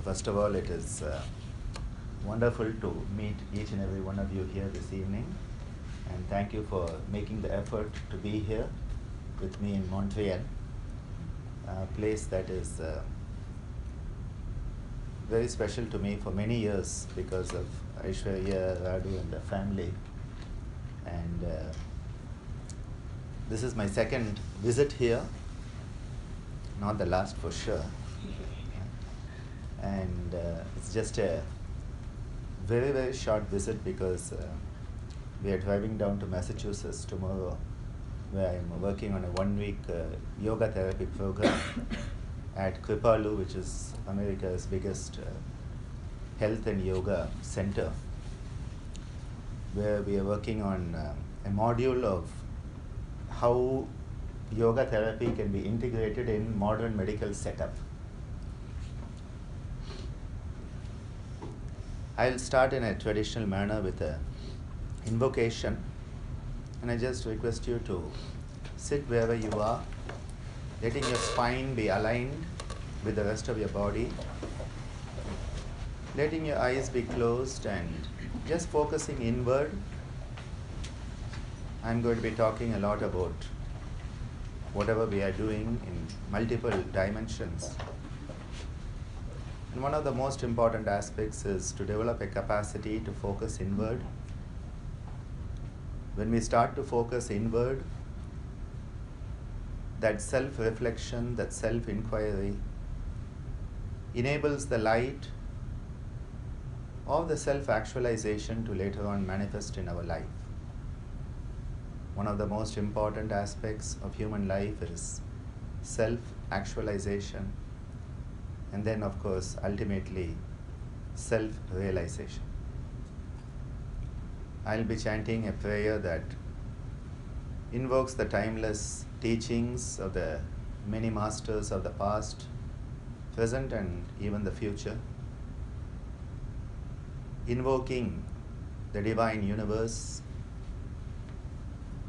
first of all, it is wonderful to meet each and every one of you here this evening. And thank you for making the effort to be here with me in Montreal, a place that is very special to me for many years because of Aishwarya, Radu and the family. And this is my second visit here, not the last for sure. And it's just a very, very short visit because we are driving down to Massachusetts tomorrow, where I'm working on a one-week yoga therapy program at Kripalu, which is America's biggest health and yoga center, where we are working on a module of how yoga therapy can be integrated in modern medical setup. I'll start in a traditional manner with an invocation, and I just request you to sit wherever you are, letting your spine be aligned with the rest of your body, letting your eyes be closed and just focusing inward. I'm going to be talking a lot about whatever we are doing in multiple dimensions. And one of the most important aspects is to develop a capacity to focus inward. When we start to focus inward, that self-reflection, that self-inquiry enables the light of the self-actualization to later on manifest in our life. One of the most important aspects of human life is self-actualization, and then, of course, ultimately, self-realization. I'll be chanting a prayer that invokes the timeless teachings of the many masters of the past, present, and even the future, invoking the divine universe,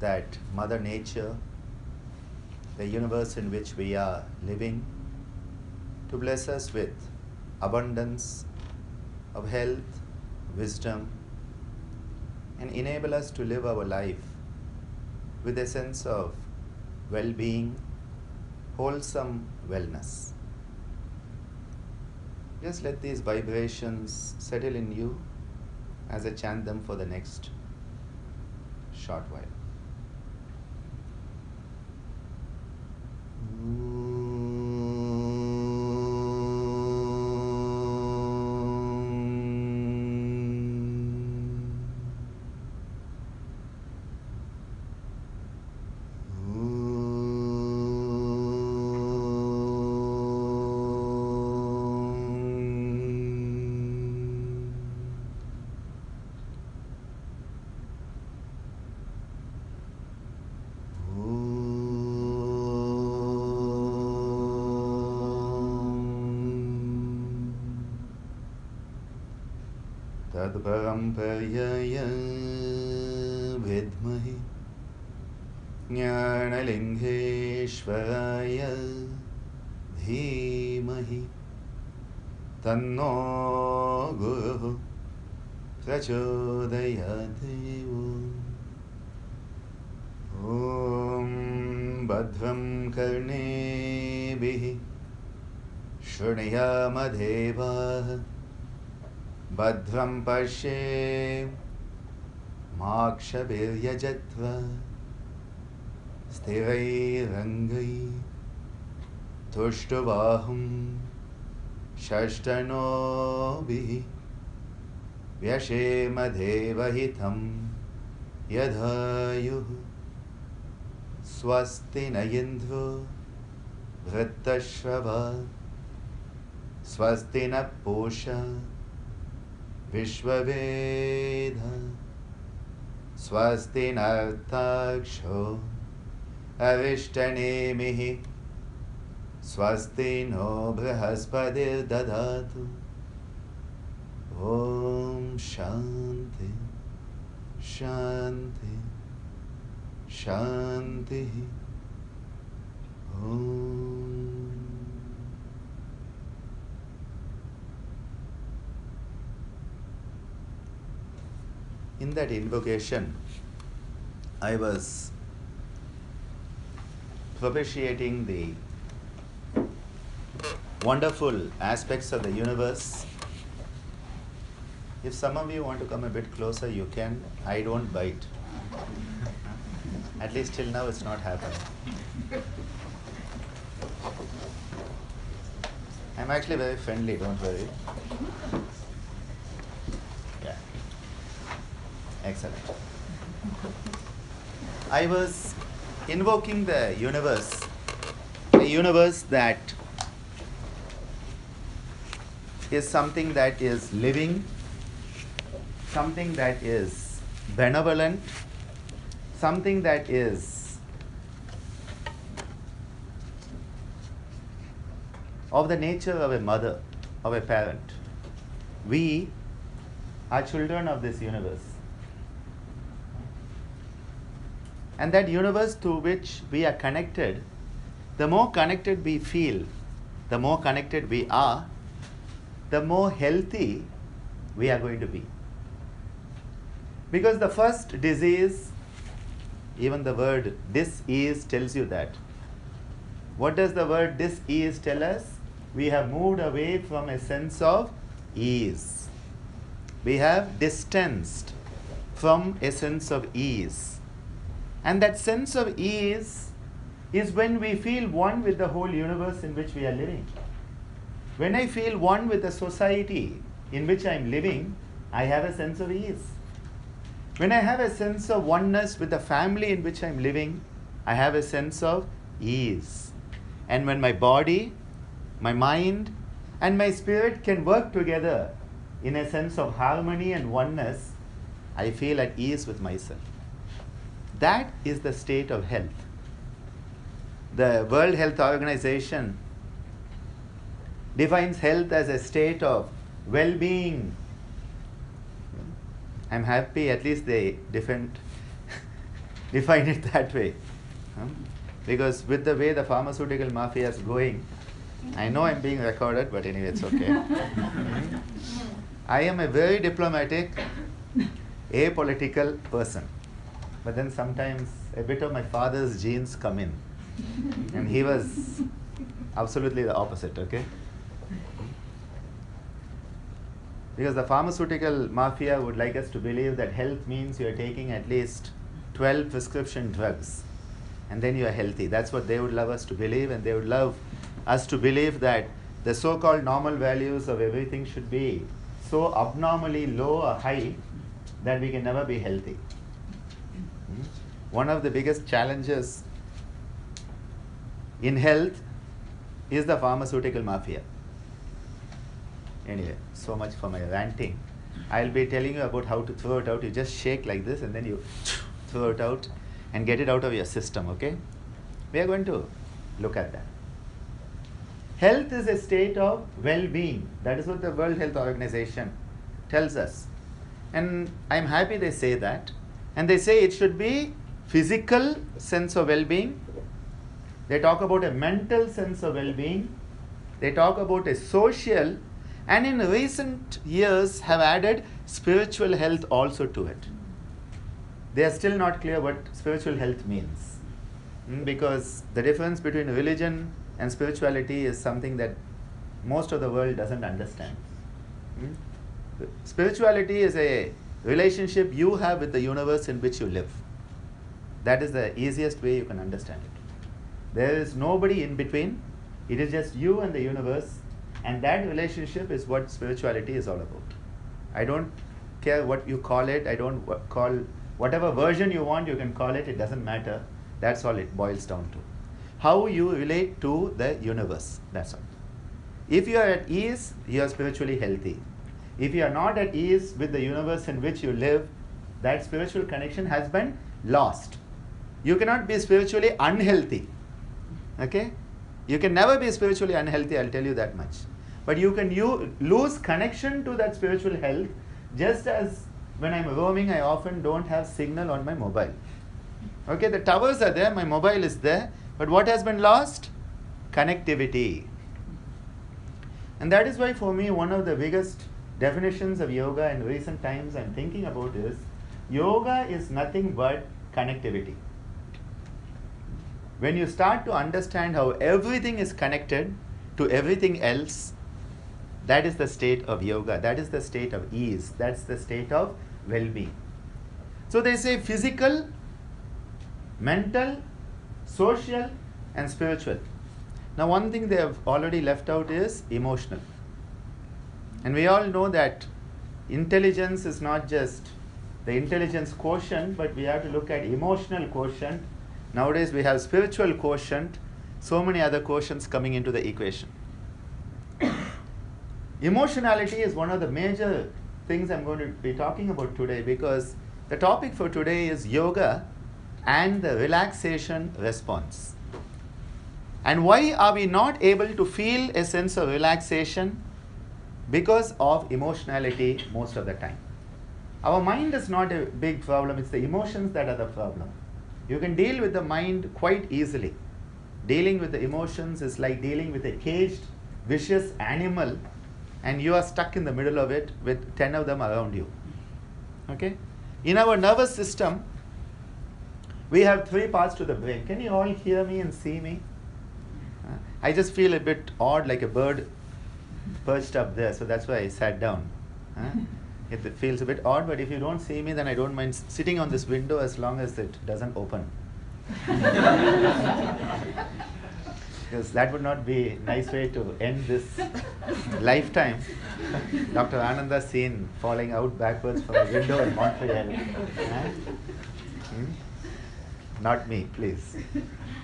that Mother Nature, the universe in which we are living, to bless us with abundance of health, wisdom, and enable us to live our life with a sense of well-being, wholesome wellness. Just let these vibrations settle in you as I chant them for the next short while. Tadparampariyaya vidmahi jnanalingeshwaraya dhimahi tanno guruh prachodayate. Om badhvam karnebihi shruniyama devah Badhram pashe makshabhiryajatva sthirai rangai tushtuvahum shashtanobihi vyashema devahitam yadhayuh swasti nayindro vrittashrava swasti na posha Vishvaveda Swasti Nartaksho Avishtanemihi Swasti no Brahaspadir Dadatu. Om Shanti Shanti Shanti Om. In that invocation, I was propitiating the wonderful aspects of the universe. If some of you want to come a bit closer, you can. I don't bite. At least till now it's not happened. I'm actually very friendly, don't worry. Yeah. Excellent. I was invoking the universe, a universe that is something that is living, something that is benevolent, something that is of the nature of a mother, of a parent. We are children of this universe. And that universe to which we are connected, the more connected we feel, the more connected we are, the more healthy we are going to be. Because the first disease, even the word dis-ease tells you that. What does the word dis-ease tell us? We have moved away from a sense of ease. We have distanced from a sense of ease. And that sense of ease is when we feel one with the whole universe in which we are living. When I feel one with the society in which I am living, I have a sense of ease. When I have a sense of oneness with the family in which I am living, I have a sense of ease. And when my body, my mind, and my spirit can work together in a sense of harmony and oneness, I feel at ease with myself. That is the state of health. The World Health Organization defines health as a state of well-being. I'm happy at least they define it that way. Because with the way the pharmaceutical mafia is going, I know I'm being recorded, but anyway, it's okay. I am a very diplomatic, apolitical person. But then sometimes a bit of my father's genes come in. And he was absolutely the opposite, okay? Because the pharmaceutical mafia would like us to believe that health means you are taking at least 12 prescription drugs and then you are healthy. That's what they would love us to believe, and they would love us to believe that the so-called normal values of everything should be so abnormally low or high that we can never be healthy. One of the biggest challenges in health is the pharmaceutical mafia. Anyway, so much for my ranting. I'll be telling you about how to throw it out. You just shake like this and then you throw it out and get it out of your system, okay? We are going to look at that. Health is a state of well-being. That is what the World Health Organization tells us. And I'm happy they say that. And they say it should be physical sense of well-being. They talk about a mental sense of well-being. They talk about a social, and in recent years have added spiritual health also to it. They are still not clear what spiritual health means. Because the difference between religion and spirituality is something that most of the world doesn't understand. Spirituality is a relationship you have with the universe in which you live. That is the easiest way you can understand it. There is nobody in between. It is just you and the universe, and that relationship is what spirituality is all about. I don't care what you call it. I don't call whatever version you want, you can call it. It doesn't matter. That's all it boils down to. How you relate to the universe. That's all. If you are at ease, you are spiritually healthy. If you are not at ease with the universe in which you live, that spiritual connection has been lost. You cannot be spiritually unhealthy. Okay? You can never be spiritually unhealthy, I'll tell you that much. But you can lose connection to that spiritual health, just as when I'm roaming, I often don't have signal on my mobile. Okay, the towers are there, my mobile is there, but what has been lost? Connectivity. And that is why for me, one of the biggest definitions of yoga in recent times I'm thinking about is Yoga is nothing but connectivity. When you start to understand how everything is connected to everything else, that is the state of yoga. That is the state of ease. That's the state of well-being. So they say physical, mental, social, and spiritual. Now one thing they have already left out is emotional. And we all know that intelligence is not just the intelligence quotient, but we have to look at emotional quotient. Nowadays we have spiritual quotient, so many other quotients coming into the equation. Emotionality is one of the major things I'm going to be talking about today, because the topic for today is yoga and the relaxation response. And why are we not able to feel a sense of relaxation? Because of emotionality most of the time. Our mind is not a big problem, it's the emotions that are the problem. You can deal with the mind quite easily. Dealing with the emotions is like dealing with a caged, vicious animal, and you are stuck in the middle of it with 10 of them around you. Okay? In our nervous system, we have 3 parts to the brain. Can you all hear me and see me? I just feel a bit odd, like a bird perched up there, so that's why I sat down. It feels a bit odd, but if you don't see me, then I don't mind sitting on this window as long as it doesn't open. Because that would not be a nice way to end this lifetime. Dr. Ananda seen falling out backwards from a window in Montreal. Not me, please.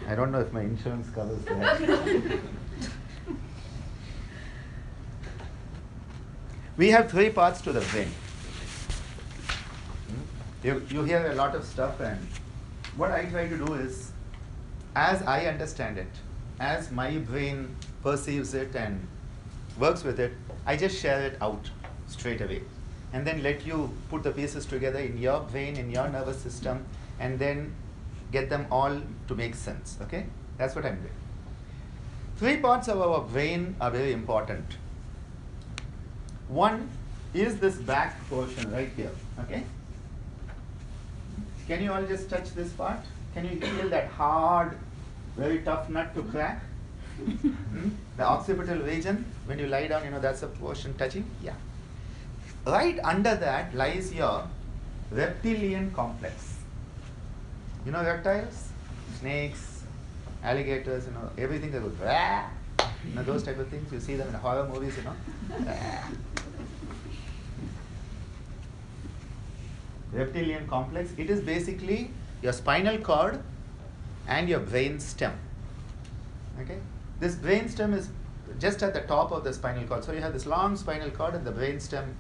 I don't know if my insurance covers that. We have 3 parts to the brain. You hear a lot of stuff, and what I try to do is, as I understand it, as my brain perceives it and works with it, I just share it out straight away. And then let you put the pieces together in your brain, in your nervous system, and then get them all to make sense. Okay? That's what I'm doing. 3 parts of our brain are very important. One is this back portion right here. Okay? Can you all just touch this part? Can you feel that hard, very tough nut to crack? The occipital region, when you lie down, that's the portion touching. Yeah. Right under that lies your reptilian complex. You know reptiles? Snakes, alligators, everything that goes, those type of things. You see them in horror movies, Reptilian complex, it is basically your spinal cord and your brain stem. Okay? This brain stem is just at the top of the spinal cord. So you have this long spinal cord and the brain stem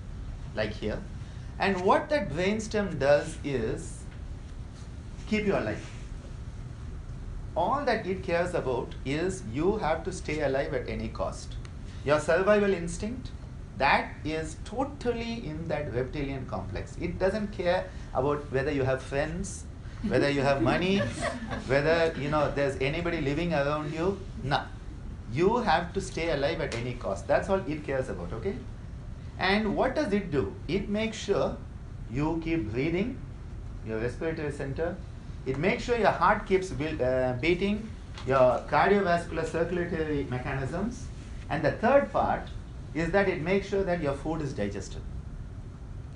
like here. And what that brain stem does is keep you alive. All that it cares about is you have to stay alive at any cost. Your survival instinct, that is totally in that reptilian complex. It doesn't care about whether you have friends, whether you have money, whether there's anybody living around you. No. You have to stay alive at any cost. That's all it cares about, okay? And what does it do? It makes sure you keep breathing, your respiratory center. It makes sure your heart keeps beating, your cardiovascular circulatory mechanisms. And the third part is that it makes sure that your food is digested.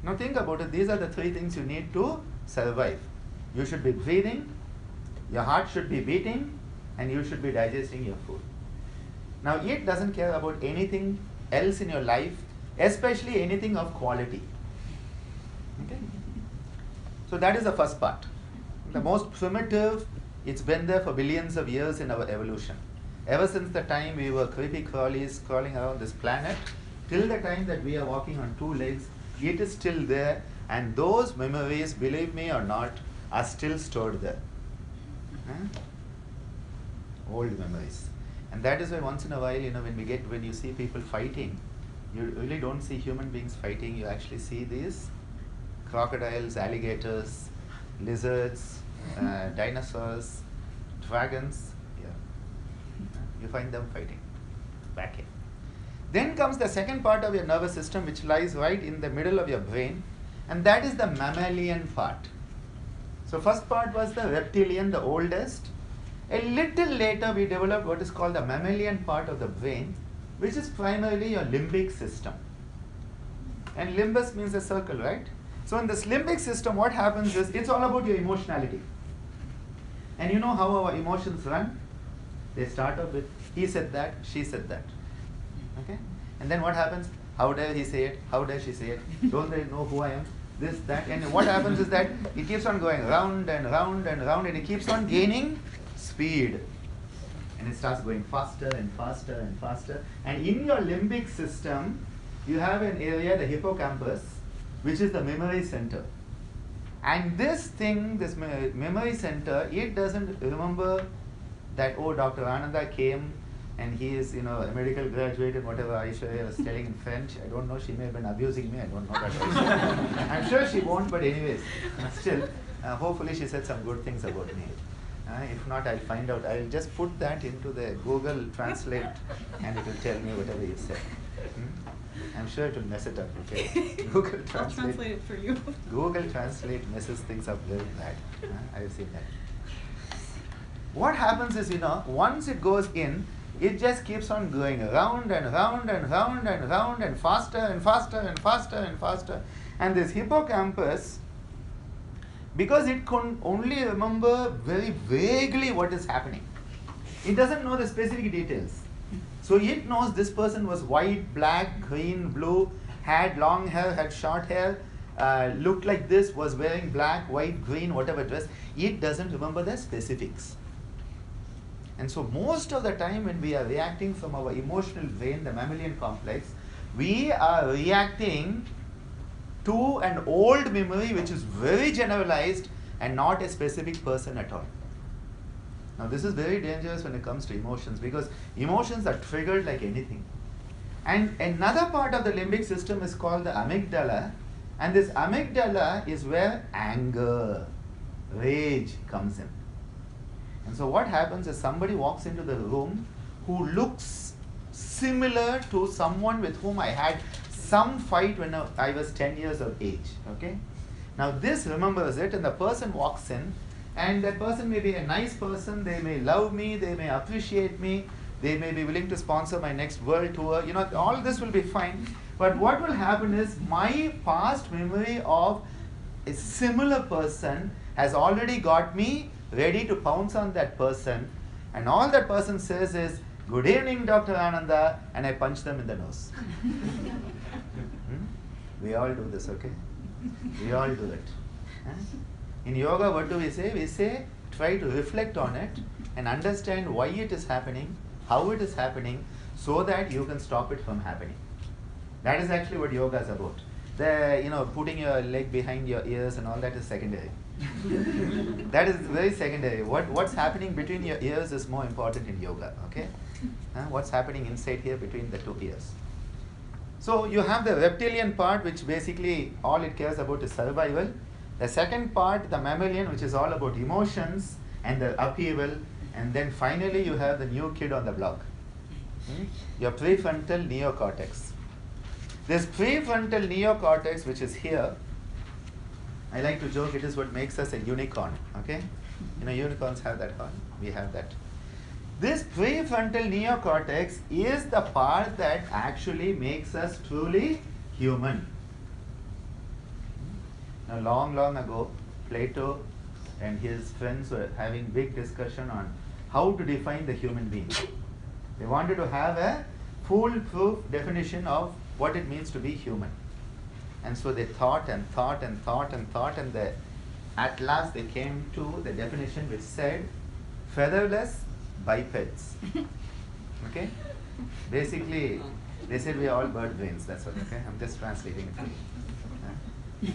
Now think about it. These are the 3 things you need to survive. You should be breathing, your heart should be beating, and you should be digesting your food. Now it doesn't care about anything else in your life, especially anything of quality. Okay? So that is the first part. The most primitive, it's been there for billions of years in our evolution. Ever since the time we were creepy crawlies crawling around this planet, till the time that we are walking on 2 legs, it is still there, and those memories, believe me or not, are still stored there. Old memories. And that is why once in a while, when you see people fighting, you really don't see human beings fighting. You actually see these crocodiles, alligators, lizards, dinosaurs, dragons. You find them fighting back here. Then comes the second part of your nervous system, which lies right in the middle of your brain, And that is the mammalian part. So first part was the reptilian, the oldest. A little later we developed what is called the mammalian part of the brain, which is primarily your limbic system. And limbus means a circle, right? So in this limbic system, what happens is, it's all about your emotionality. And you know how our emotions run? They start off with, he said that, she said that. Okay? And then what happens? How dare he say it? How dare she say it? Don't they know who I am? This, that. And what happens is that it keeps on going round and round and round, and it keeps on gaining speed. And it starts going faster and faster and faster. And in your limbic system, you have an area, the hippocampus, which is the memory center. And this thing, this memory center, it doesn't remember that, oh, Dr. Ananda came and he is, a medical graduate and whatever Aishwarya was telling in French. I don't know, she may have been abusing me, I don't know that. I'm sure she won't, but anyways, still, hopefully she said some good things about me. If not, I'll find out. I'll just put that into the Google Translate and it will tell me whatever you said. I'm sure it will mess it up, okay? Google Translate. I'll translate it for you. Google Translate messes things up very bad. I've seen that. What happens is, once it goes in, it just keeps on going round and round and round and round and faster and faster and faster and faster. And this hippocampus, because it can only remember very vaguely what is happening, it doesn't know the specific details. So it knows this person was white, black, green, blue, had long hair, had short hair, looked like this, was wearing black, white, green, whatever dress. It doesn't remember the specifics. And so most of the time when we are reacting from our emotional brain, the mammalian complex, we are reacting to an old memory which is very generalized and not a specific person at all. Now this is very dangerous when it comes to emotions, because emotions are triggered like anything. And another part of the limbic system is called the amygdala, and this amygdala is where anger, rage comes in. And so what happens is, somebody walks into the room who looks similar to someone with whom I had some fight when I was 10 years of age. Okay? Now this remembers it, and the person walks in, and that person may be a nice person, they may love me, they may appreciate me, they may be willing to sponsor my next world tour, all this will be fine. But what will happen is, my past memory of a similar person has already got me ready to pounce on that person, and all that person says is, "Good evening, Dr. Ananda," and I punch them in the nose. We all do this, okay? We all do it. In yoga, what do we say? We say, try to reflect on it and understand why it is happening, how it is happening, so that you can stop it from happening. That is actually what yoga is about. Putting your leg behind your ears and all that is secondary. That is very secondary. What's happening between your ears is more important in yoga, okay? What's happening inside here between the two ears. So you have the reptilian part, which basically all it cares about is survival. The second part, the mammalian, which is all about emotions and the upheaval. And then finally you have the new kid on the block, your prefrontal neocortex. This prefrontal neocortex, which is here, I like to joke, it is what makes us a unicorn, okay? Unicorns have that horn, we have that. This prefrontal neocortex is the part that actually makes us truly human. Now, long ago, Plato and his friends were having big discussion on how to define the human being. They wanted to have a foolproof definition of what it means to be human. And so they thought and thought and thought and thought, and at last they came to the definition which said featherless bipeds. Okay? Basically, they said we are all bird brains, that's what, okay? I'm just translating it for you.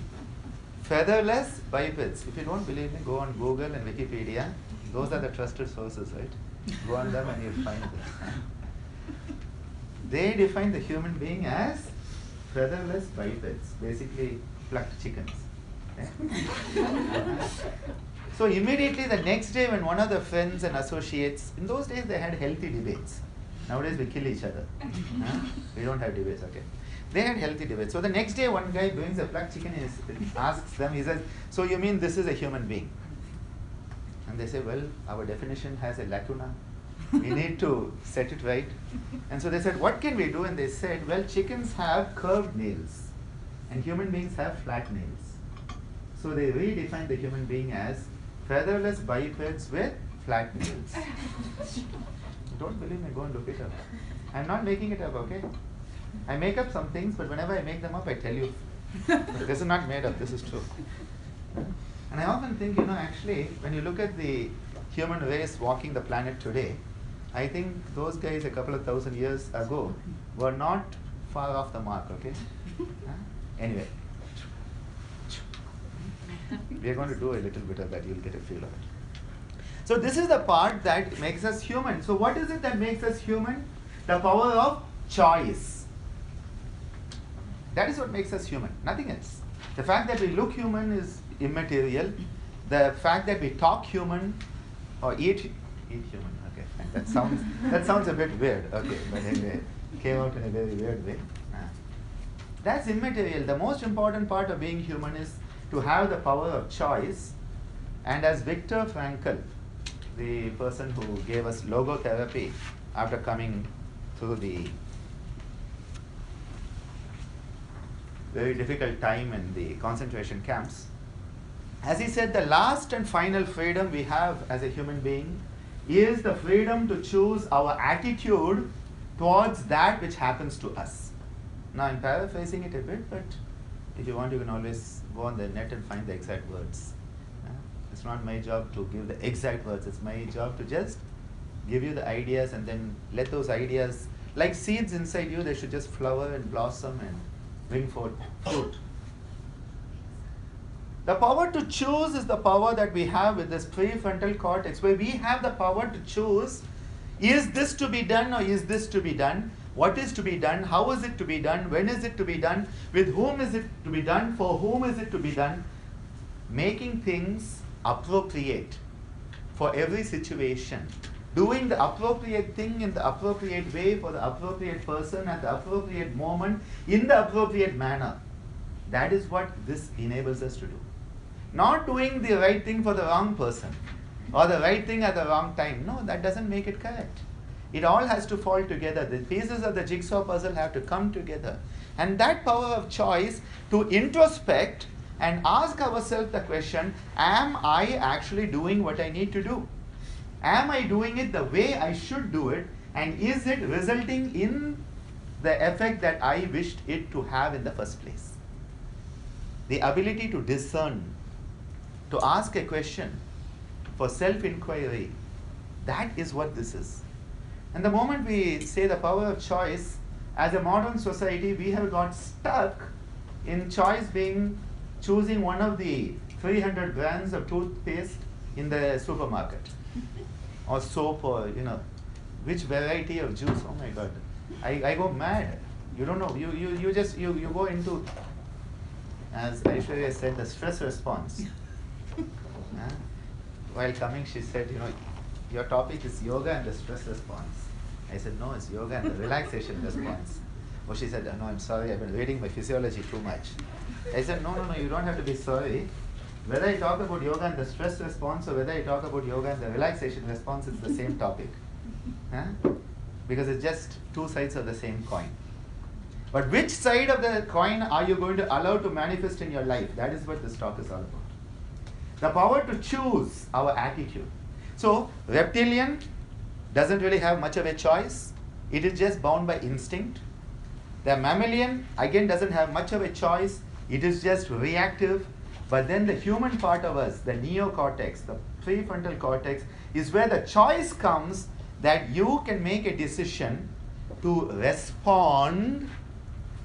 Featherless bipeds. If you don't believe me, go on Google and Wikipedia. Those are the trusted sources, right? Go on them and you'll find this. They define the human being as featherless bipeds, basically plucked chickens. Okay? So immediately the next day, when one of the friends and associates, in those days they had healthy debates. Nowadays we kill each other. We don't have debates, okay? They had healthy debates. So the next day, one guy brings a plucked chicken and asks them, he says, so you mean this is a human being? And they say, well, our definition has a lacuna. We need to set it right. And so they said, what can we do? And they said, well, chickens have curved nails and human beings have flat nails. So they redefined the human being as featherless bipeds with flat nails. Don't believe me, go and look it up. I'm not making it up, okay? I make up some things, but whenever I make them up, I tell you. This is not made up, this is true. And I often think, actually, when you look at the human race walking the planet today, I think those guys a couple of thousand years ago were not far off the mark, okay? Anyway, we are going to do a little bit of that, you'll get a feel of it. So this is the part that makes us human. So what is it that makes us human? The power of choice. That is what makes us human, nothing else. The fact that we look human is immaterial. The fact that we talk human or eat human, okay, that sounds a bit weird, okay, but anyway, it came out in a very weird way. That's immaterial. The most important part of being human is to have the power of choice. And as Viktor Frankl, the person who gave us logotherapy after coming through the very difficult time in the concentration camps, as he said, the last and final freedom we have as a human being is the freedom to choose our attitude towards that which happens to us. Now I'm paraphrasing it a bit, but if you want, you can always go on the net and find the exact words. It's not my job to give the exact words. It's my job to just give you the ideas and then let those ideas, like seeds inside you, they should just flower and blossom and bring forth fruit. The power to choose is the power that we have with this prefrontal cortex, where we have the power to choose, is this to be done or is this to be done? What is to be done? How is it to be done? When is it to be done? With whom is it to be done? For whom is it to be done? Making things appropriate for every situation. Doing the appropriate thing in the appropriate way for the appropriate person at the appropriate moment in the appropriate manner. That is what this enables us to do. Not doing the right thing for the wrong person or the right thing at the wrong time. No, that doesn't make it correct. It all has to fall together. The pieces of the jigsaw puzzle have to come together. And that power of choice to introspect and ask ourselves the question, am I actually doing what I need to do? Am I doing it the way I should do it? And is it resulting in the effect that I wished it to have in the first place? The ability to discern, to ask a question for self-inquiry, that is what this is. And the moment we say the power of choice, as a modern society, we have got stuck in choice being choosing one of the 300 brands of toothpaste in the supermarket, or soap, or which variety of juice. Oh my God, I go mad. You don't know. You go into, as Aishwarya said, the stress response. While coming, she said, your topic is yoga and the stress response. I said, no, it's yoga and the relaxation response. Oh, she said, no, I'm sorry, I've been reading my physiology too much. I said, no, you don't have to be sorry. Whether I talk about yoga and the stress response or whether I talk about yoga and the relaxation response, it's the same topic. Because it's just two sides of the same coin. But which side of the coin are you going to allow to manifest in your life? That is what this talk is all about. The power to choose our attitude. So, reptilian doesn't really have much of a choice. It is just bound by instinct. The mammalian, again, doesn't have much of a choice. It is just reactive. But then the human part of us, the neocortex, the prefrontal cortex, is where the choice comes that you can make a decision to respond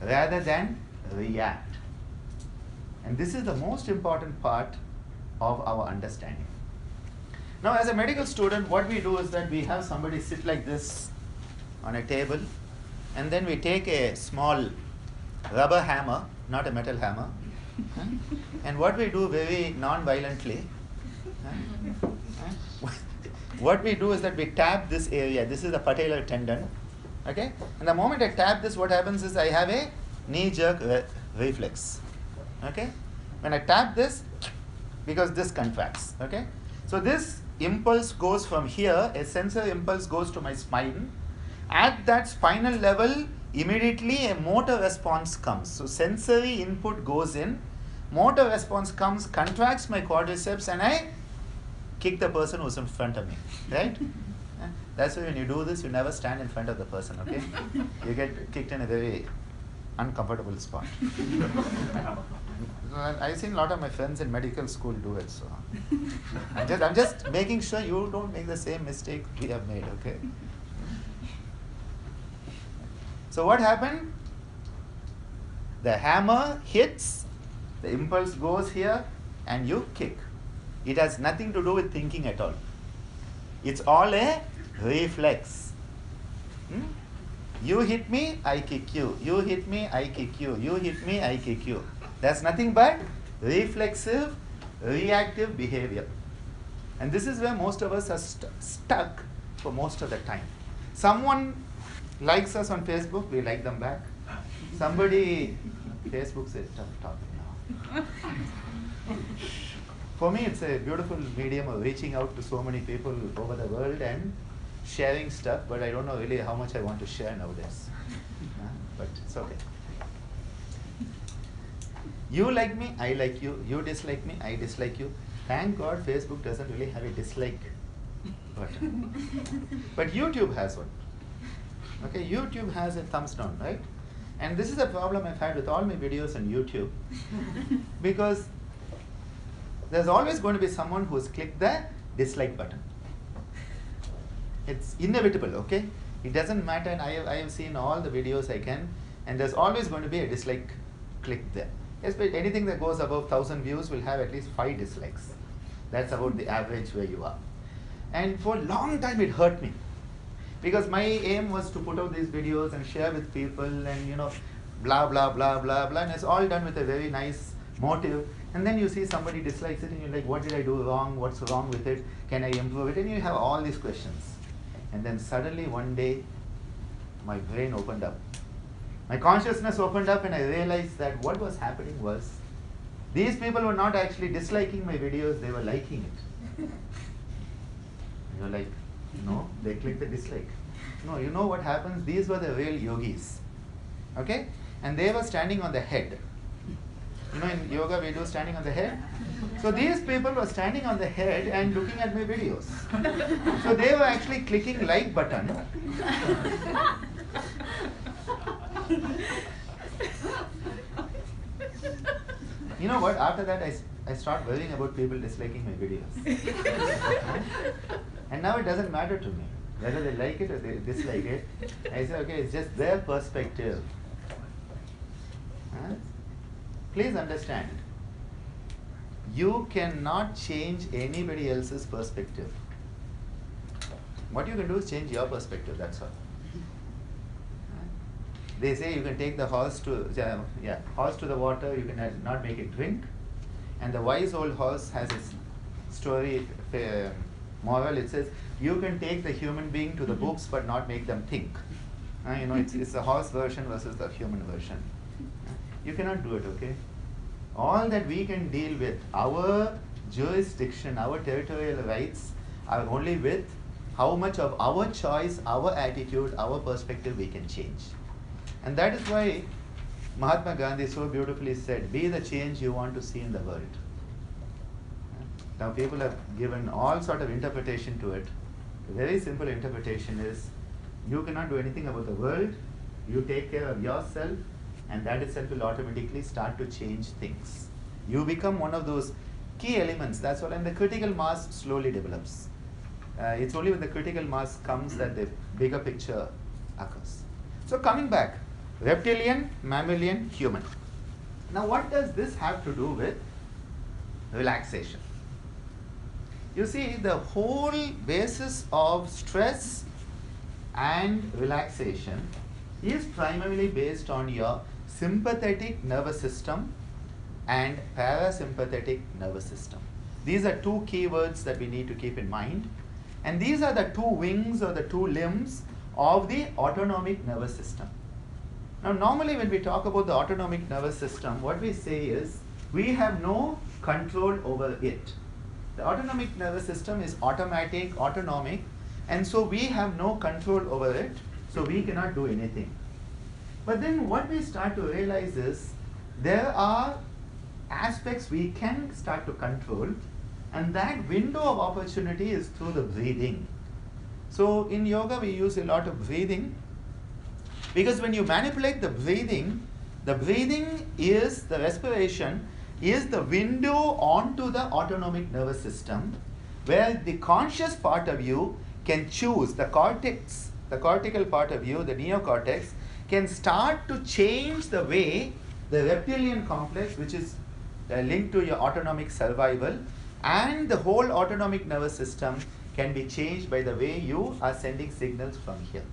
rather than react. And this is the most important part of our understanding. Now, as a medical student, what we do is that we have somebody sit like this on a table, and then we take a small rubber hammer, not a metal hammer, and what we do very non-violently, what we do is that we tap this area. This is the patellar tendon, okay? And the moment I tap this, what happens is I have a knee-jerk reflex. Okay? When I tap this, because this contracts. Okay? So this impulse goes from here, a sensory impulse goes to my spine. At that spinal level, immediately a motor response comes. So sensory input goes in, motor response comes, contracts my quadriceps, and I kick the person who's in front of me. Right? That's why when you do this, you never stand in front of the person, okay? You get kicked in a very uncomfortable spot. I've seen a lot of my friends in medical school do it, so I'm just making sure you don't make the same mistake we have made, okay? So what happened? The hammer hits, the impulse goes here, and you kick. It has nothing to do with thinking at all. It's all a reflex. You hit me, I kick you. You hit me, I kick you. You hit me, I kick you. That's nothing but reflexive, reactive behavior. And this is where most of us are stuck for most of the time. Someone likes us on Facebook, we like them back. Somebody, Facebook says, tough topic now. For me, it's a beautiful medium of reaching out to so many people over the world and sharing stuff, but I don't know really how much I want to share nowadays. But it's okay. You like me, I like you. You dislike me, I dislike you. Thank God Facebook doesn't really have a dislike button. But YouTube has one. Okay, YouTube has a thumbs down, right? And this is a problem I've had with all my videos on YouTube. Because there's always going to be someone who's clicked the dislike button. It's inevitable, okay? It doesn't matter, and I have seen all the videos I can, and there's always going to be a dislike click there. Especially anything that goes above 1,000 views will have at least 5 dislikes. That's about the average where you are. And for a long time it hurt me. Because my aim was to put out these videos and share with people and, you know, blah, blah, blah, blah, blah. And it's all done with a very nice motive. And then you see somebody dislikes it and you're like, what did I do wrong? What's wrong with it? Can I improve it? And you have all these questions. And then suddenly one day, my brain opened up. My consciousness opened up and I realized that what was happening was, these people were not actually disliking my videos, they were liking it. And you're like, no, they clicked the dislike. No, you know what happens? These were the real yogis. Okay? And they were standing on the head. You know, in yoga we do standing on the head. So these people were standing on the head and looking at my videos. So they were actually clicking like button. You know what? After that, I start worrying about people disliking my videos. And now it doesn't matter to me whether they like it or they dislike it. I say, okay, it's just their perspective. Please understand, you cannot change anybody else's perspective. What you can do is change your perspective, that's all. They say you can take the horse to the water, you can not make it drink. And the wise old horse has a story, moral. It says, you can take the human being to the books but not make them think. You know, it's the horse version versus the human version. You cannot do it, okay? All that we can deal with, our jurisdiction, our territorial rights, are only with how much of our choice, our attitude, our perspective we can change. And that is why Mahatma Gandhi so beautifully said, be the change you want to see in the world. Now people have given all sort of interpretation to it. A very simple interpretation is, you cannot do anything about the world, you take care of yourself, and that itself will automatically start to change things. You become one of those key elements, that's all, and the critical mass slowly develops. It's only when the critical mass comes that the bigger picture occurs. So coming back, reptilian, mammalian, human. Now what does this have to do with relaxation? You see, the whole basis of stress and relaxation is primarily based on your sympathetic nervous system and parasympathetic nervous system. These are two keywords that we need to keep in mind. And these are the two wings or the two limbs of the autonomic nervous system. Now, normally when we talk about the autonomic nervous system, what we say is we have no control over it. The autonomic nervous system is automatic, autonomic, and so we have no control over it, so we cannot do anything. But then what we start to realize is there are aspects we can start to control, and that window of opportunity is through the breathing. So in yoga we use a lot of breathing, because when you manipulate the breathing is the respiration, is the window onto the autonomic nervous system, where the conscious part of you can choose, the cortex, the cortical part of you, the neocortex, can start to change the way the reptilian complex, which is linked to your autonomic survival, and the whole autonomic nervous system can be changed by the way you are sending signals from here.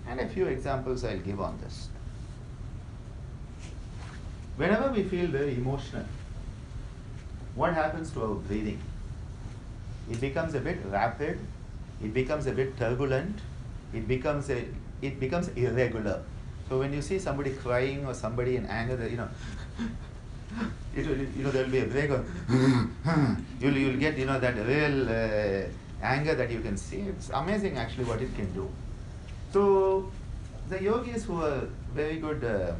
And a few examples I'll give on this. Whenever we feel very emotional, what happens to our breathing? It becomes a bit rapid, it becomes a bit turbulent, it becomes irregular. So when you see somebody crying or somebody in anger, there will be a break or you'll get that real anger that you can see. It's amazing actually what it can do. So the yogis who are very good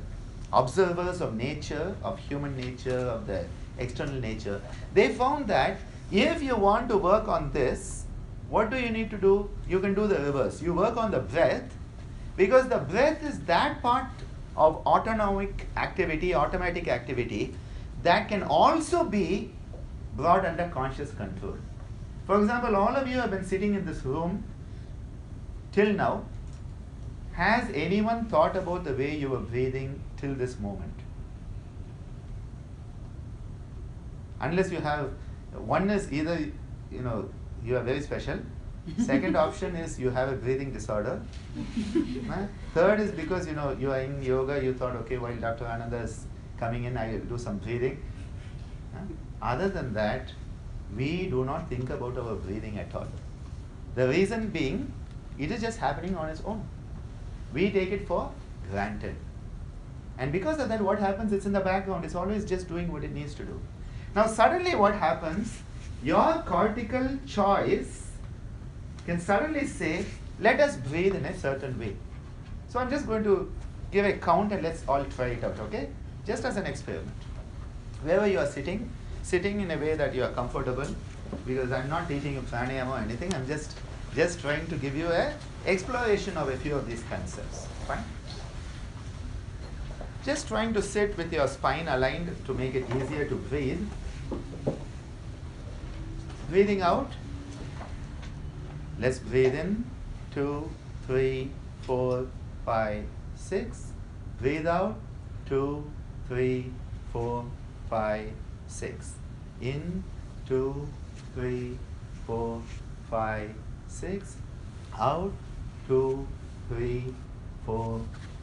observers of nature, of human nature, of the external nature, they found that if you want to work on this, what do you need to do? You can do the reverse. You work on the breath, because the breath is that part of autonomic activity, automatic activity, that can also be brought under conscious control. For example, all of you have been sitting in this room till now. Has anyone thought about the way you were breathing till this moment? Unless you have, one is either, you are very special. Second option is you have a breathing disorder. Third is because, you are in yoga, you thought, okay, while Dr. Ananda is coming in, I will do some breathing. Other than that, we do not think about our breathing at all. The reason being, it is just happening on its own. We take it for granted. And because of that, what happens? It's in the background. It's always just doing what it needs to do. Now, suddenly what happens? Your cortical choice can suddenly say, let us breathe in a certain way. So I'm just going to give a count and let's all try it out, okay? Just as an experiment. Wherever you are sitting in a way that you are comfortable, because I'm not teaching you pranayama or anything, I'm just trying to give you a exploration of a few of these concepts. Fine? Just trying to sit with your spine aligned to make it easier to breathe. Breathing out. Let's breathe in. 2, 3, 4, 5, 6. Breathe out. 2, 3, 4, 5, 6. In. 2, 3, 4, 5, 6. Out. 2, 3, 4,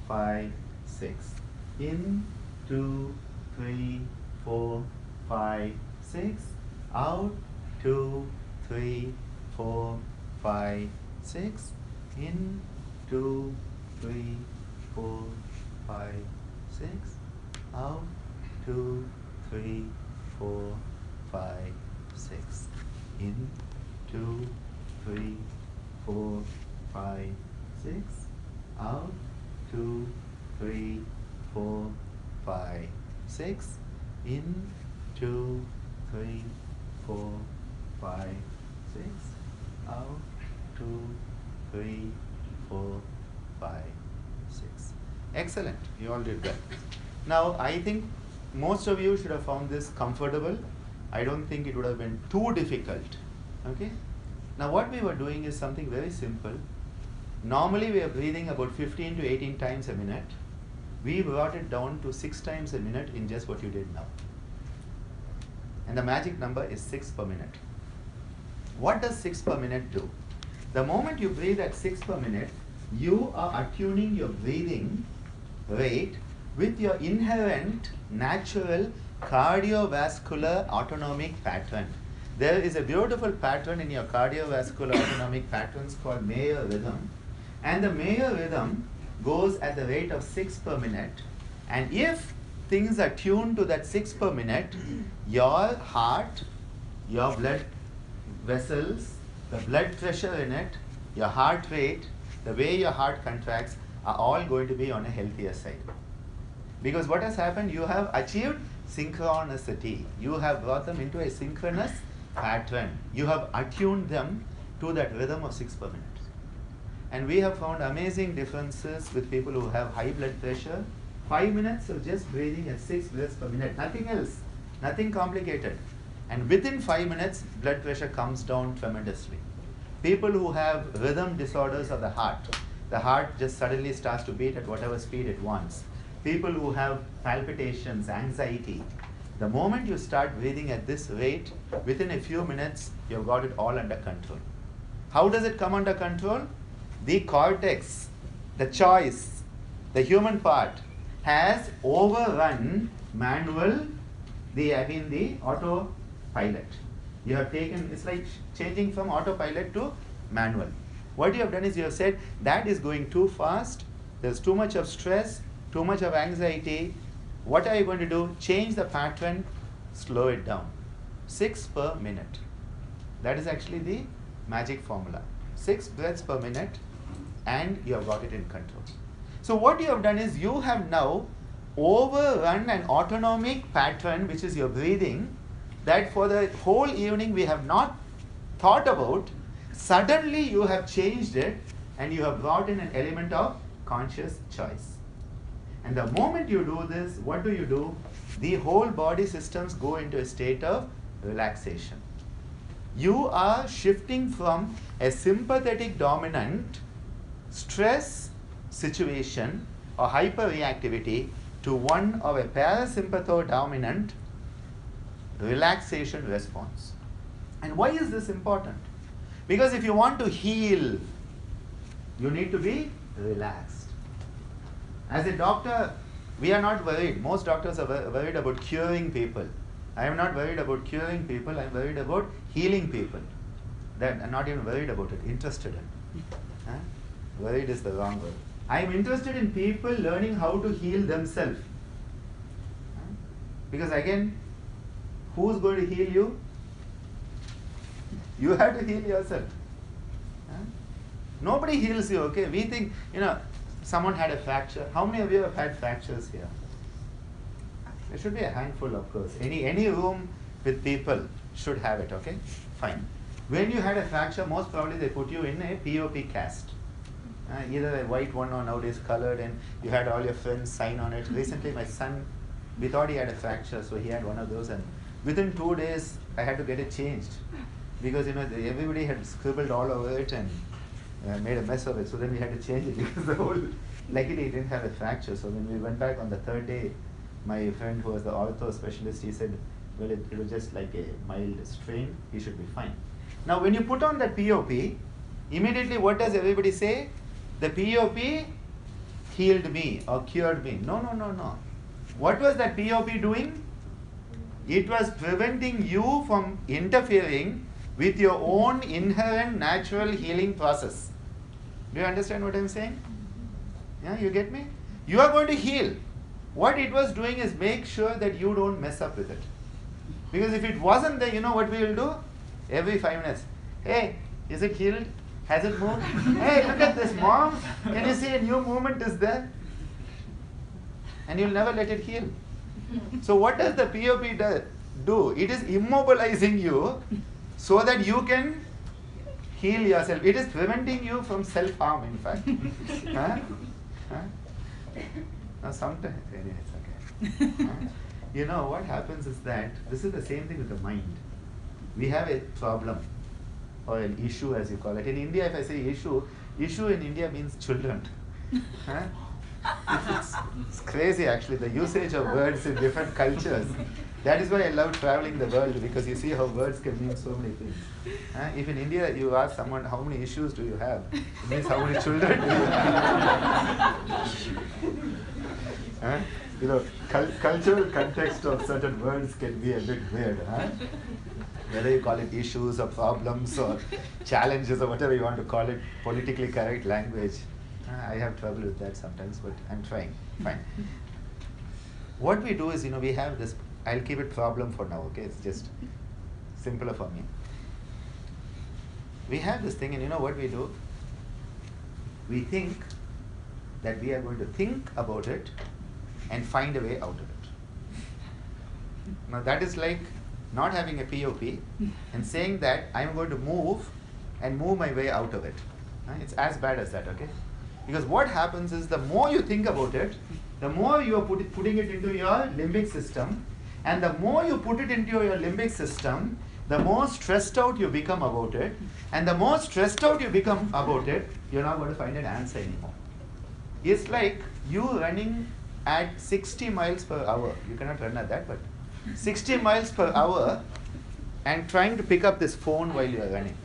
5, 6. In. 2, 3, 4, 5, 6. Out. 2, 3, 4, 5, 6. In. 2, 3, 4, 5, 6. Out. 2, 3, 4, 5, 6. In. 2, 3, 4, 5, 6. Out. 2, 3, 4, 5, 6. In. 2, 3, 4, 5, 6. Out. 2, 3, 4, 5, 6. Excellent. You all did well. Now, I think most of you should have found this comfortable. I don't think it would have been too difficult. Okay? Now, what we were doing is something very simple. Normally, we are breathing about 15 to 18 times a minute. We brought it down to 6 times a minute in just what you did now. And the magic number is 6 per minute. What does 6 per minute do? The moment you breathe at 6 per minute, you are attuning your breathing rate with your inherent natural cardiovascular autonomic pattern. There is a beautiful pattern in your cardiovascular autonomic patterns called Mayer rhythm. And the Mayer rhythm goes at the rate of 6 per minute, and if things are tuned to that 6 per minute, your heart, your blood vessels, the blood pressure in it, your heart rate, the way your heart contracts are all going to be on a healthier side. Because what has happened, you have achieved synchronicity. You have brought them into a synchronous pattern. You have attuned them to that rhythm of 6 per minute. And we have found amazing differences with people who have high blood pressure. 5 minutes of just breathing at 6 breaths per minute, nothing else, nothing complicated. And within 5 minutes, blood pressure comes down tremendously. People who have rhythm disorders of the heart just suddenly starts to beat at whatever speed it wants. People who have palpitations, anxiety, the moment you start breathing at this rate, within a few minutes, you've got it all under control. How does it come under control? The cortex, the choice, the human part has overrun the autopilot. You have taken, it's like changing from autopilot to manual. What you have done is you have said, that is going too fast, there's too much of stress, too much of anxiety. What are you going to do? Change the pattern, slow it down. 6 per minute. That is actually the magic formula. 6 breaths per minute, and you have got it in control. So what you have done is you have now overrun an autonomic pattern, which is your breathing, that for the whole evening we have not thought about. Suddenly you have changed it, and you have brought in an element of conscious choice. And the moment you do this, what do? The whole body systems go into a state of relaxation. You are shifting from a sympathetic dominant stress situation or hyperreactivity to one of a parasympathetic dominant relaxation response. And why is this important? Because if you want to heal, you need to be relaxed. As a doctor, we are not worried. Most doctors are worried about curing people. I am not worried about curing people. I am worried about healing people. That I'm not even worried about it, interested in. Worried is the wrong word. I am interested in people learning how to heal themselves. Because again, who's going to heal you? You have to heal yourself. Nobody heals you, okay? We think, someone had a fracture. How many of you have had fractures here? There should be a handful, of course. Any room with people should have it, okay? Fine. When you had a fracture, most probably they put you in a POP cast. Either a white one or nowadays colored, and you had all your friends sign on it. Recently, my son, we thought he had a fracture, so he had one of those, and within 2 days, I had to get it changed. Because, everybody had scribbled all over it and made a mess of it, so then we had to change it because luckily he didn't have a fracture. So when we went back on the 3rd day, my friend who was the ortho specialist, he said, well, it was just like a mild strain, he should be fine. Now when you put on that POP, immediately what does everybody say? The POP healed me or cured me. No. What was that POP doing? It was preventing you from interfering with your own inherent natural healing process. Do you understand what I'm saying? Yeah, you get me? You are going to heal. What it was doing is make sure that you don't mess up with it. Because if it wasn't there, you know what we will do? Every 5 minutes. Hey, is it healed? Has it moved? Hey, look at this, mom. Can you see a new movement is there? And you'll never let it heal. So what does the POP do? It is immobilizing you so that you can heal yourself. It is preventing you from self-harm, in fact. Now sometimes, anyway, it's okay. What happens is that this is the same thing with the mind. We have a problem or an issue, as you call it. In India, if I say issue in India means children. It's crazy actually, the usage of words in different cultures. That is why I love traveling the world, because you see how words can mean so many things. If in India you ask someone, how many issues do you have? It means how many children do you have? Cultural context of certain words can be a bit weird. Whether you call it issues or problems or challenges or whatever you want to call it, politically correct language. I have trouble with that sometimes, but I'm trying. Fine. What we do is, we have this, I'll keep it problem for now, okay? It's just simpler for me. We have this thing, and what we do? We think that we are going to think about it and find a way out of it. Now that is like not having a POP and saying that I'm going to move and move my way out of it. It's as bad as that, okay? Because what happens is the more you think about it, the more you are putting it into your limbic system, and the more you put it into your limbic system, the more stressed out you become about it, and the more stressed out you become about it, you're not going to find an answer anymore. It's like you running at 60 miles per hour. You cannot run at that, but 60 miles per hour and trying to pick up this phone while you are running.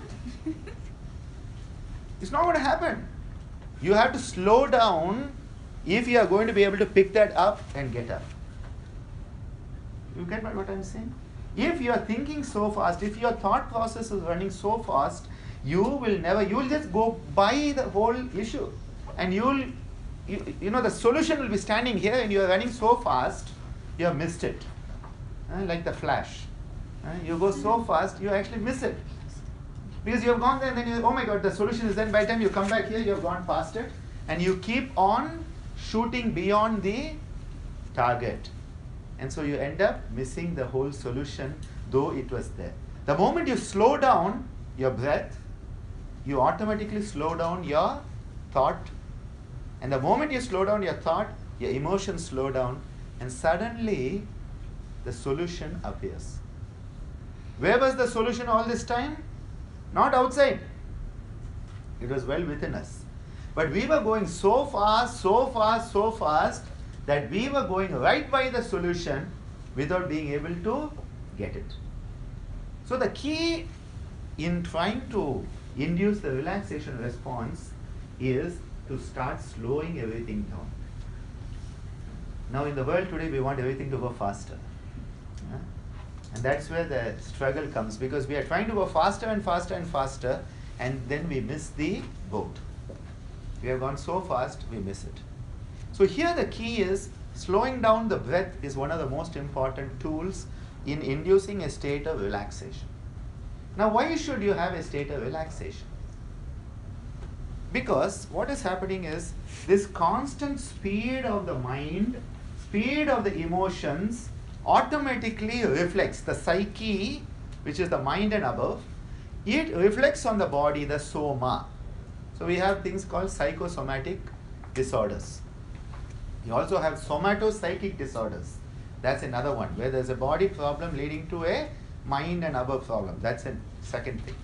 It's not going to happen. You have to slow down if you are going to be able to pick that up and get up. You get what I'm saying? If you are thinking so fast, if your thought process is running so fast, you will just go by the whole issue. And the solution will be standing here and you are running so fast, you have missed it. Like the flash. You go so fast, you actually miss it. Because you have gone there and then oh my God, the solution is then by the time you come back here, you have gone past it. And you keep on shooting beyond the target. And so you end up missing the whole solution, though it was there. The moment you slow down your breath, you automatically slow down your thought. And the moment you slow down your thought, your emotions slow down, and suddenly the solution appears. Where was the solution all this time? Not outside. It was well within us. But we were going so fast, that we were going right by the solution without being able to get it. So the key in trying to induce the relaxation response is to start slowing everything down. Now in the world today, we want everything to go faster. And that's where the struggle comes, because we are trying to go faster and faster and faster, and then we miss the boat. We have gone so fast, we miss it. So here the key is slowing down the breath is one of the most important tools in inducing a state of relaxation. Now why should you have a state of relaxation? Because what is happening is this constant speed of the mind, speed of the emotions automatically reflects the psyche, which is the mind and above. It reflects on the body, the soma. So we have things called psychosomatic disorders. You also have somatopsychic disorders. That's another one, where there's a body problem leading to a mind and above problem. That's a second thing.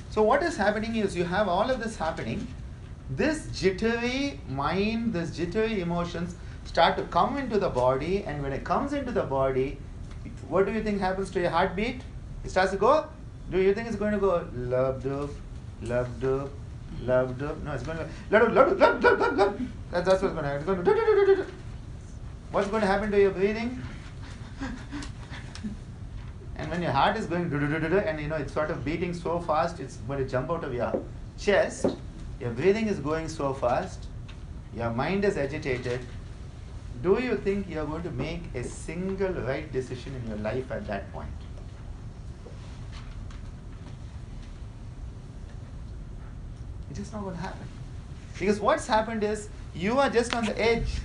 So what is happening is you have all of this happening. This jittery mind, this jittery emotions start to come into the body, and when it comes into the body, what do you think happens to your heartbeat? It starts to go, do you think it's going to go love-dub, love-dub, love-dub? No, it's going to go love-dub, love-dub, love-dub. That's what's going to happen. It's going to what's going to happen to your breathing? And when your heart is going and it's sort of beating so fast, it's going to jump out of your chest, your breathing is going so fast, your mind is agitated. Do you think you are going to make a single right decision in your life at that point? It's just not going to happen. Because what's happened is you are just on the edge.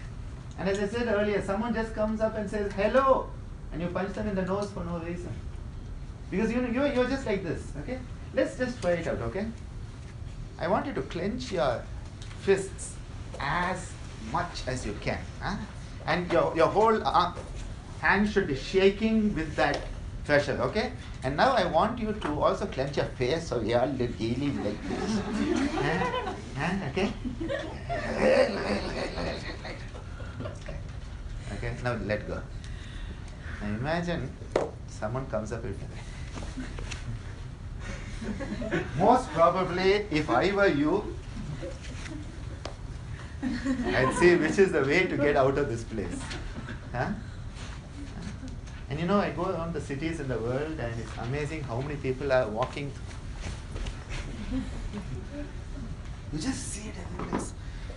And as I said earlier, someone just comes up and says, hello, and you punch them in the nose for no reason. Because you're just like this, okay? Let's just try it out, okay? I want you to clench your fists as much as you can. Huh? And your whole hand should be shaking with that pressure, okay? And now I want you to also clench your face so you all look really like this. Okay? Okay, now let go. Now imagine someone comes up with most probably, if I were you, I'd see which is the way to get out of this place. Huh? And I go around the cities in the world, and it's amazing how many people are walking. You just see it everywhere.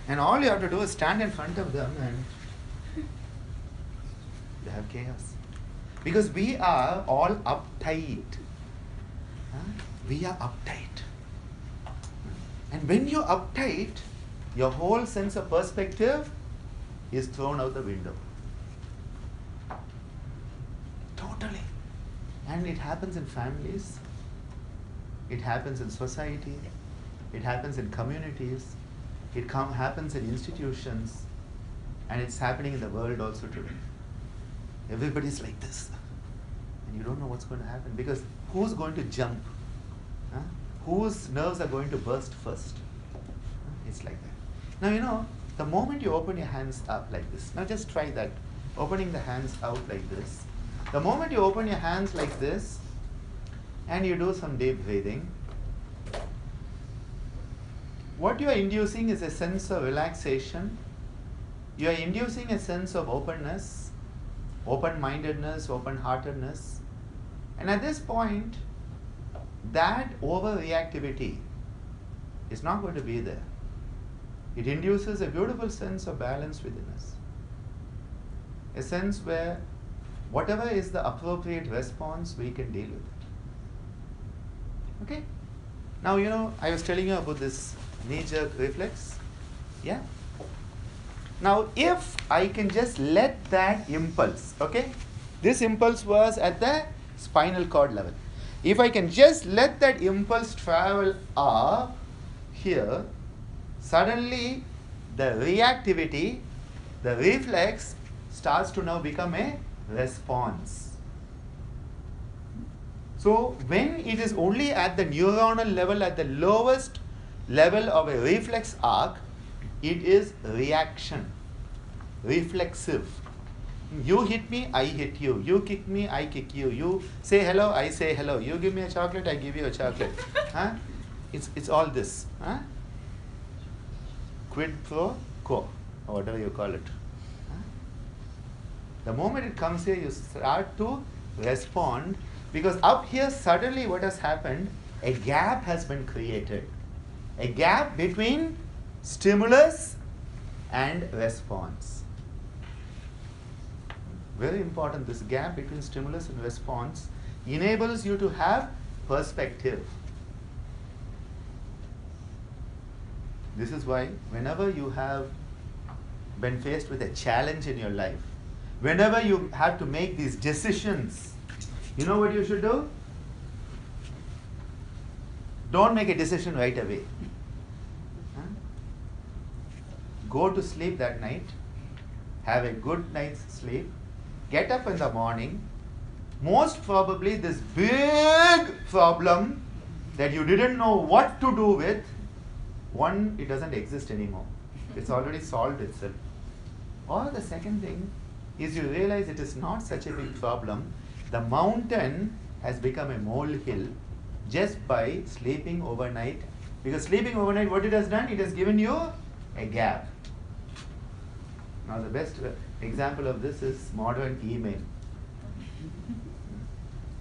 And all you have to do is stand in front of them and you have chaos. Because we are all uptight. We are uptight. And when you're uptight, your whole sense of perspective is thrown out the window. Totally. And it happens in families. It happens in society. It happens in communities. It happens in institutions. And it's happening in the world also today. Everybody's like this. And you don't know what's going to happen. Because who's going to jump? Whose nerves are going to burst first? It's like that. Now, the moment you open your hands up like this, now just try that. Opening the hands out like this. The moment you open your hands like this, and you do some deep breathing, what you are inducing is a sense of relaxation. You are inducing a sense of openness, open-mindedness, open-heartedness. And at this point, that overreactivity is not going to be there. It induces a beautiful sense of balance within us. A sense where whatever is the appropriate response, we can deal with it. Okay? Now, I was telling you about this knee-jerk reflex. Yeah? Now, if I can just let that impulse, okay? This impulse was at the spinal cord level. If I can just let that impulse travel up here, suddenly the reactivity, the reflex starts to now become a response. So when it is only at the neuronal level, at the lowest level of a reflex arc, it is reaction, reflexive. You hit me, I hit you. You kick me, I kick you. You say hello, I say hello. You give me a chocolate, I give you a chocolate. It's all this. Quid pro quo, or whatever you call it. The moment it comes here, you start to respond, because up here suddenly what has happened, a gap has been created. A gap between stimulus and response. Very important, this gap between stimulus and response enables you to have perspective. This is why whenever you have been faced with a challenge in your life, whenever you have to make these decisions, you know what you should do? Don't make a decision right away. Go to sleep that night, have a good night's sleep, get up in the morning. Most probably this big problem that you didn't know what to do with, one, it doesn't exist anymore. It's already solved itself. Or the second thing is you realize it is not such a big problem. The mountain has become a molehill just by sleeping overnight. Because sleeping overnight, what it has done? It has given you a gap. Now the best example of this is modern email.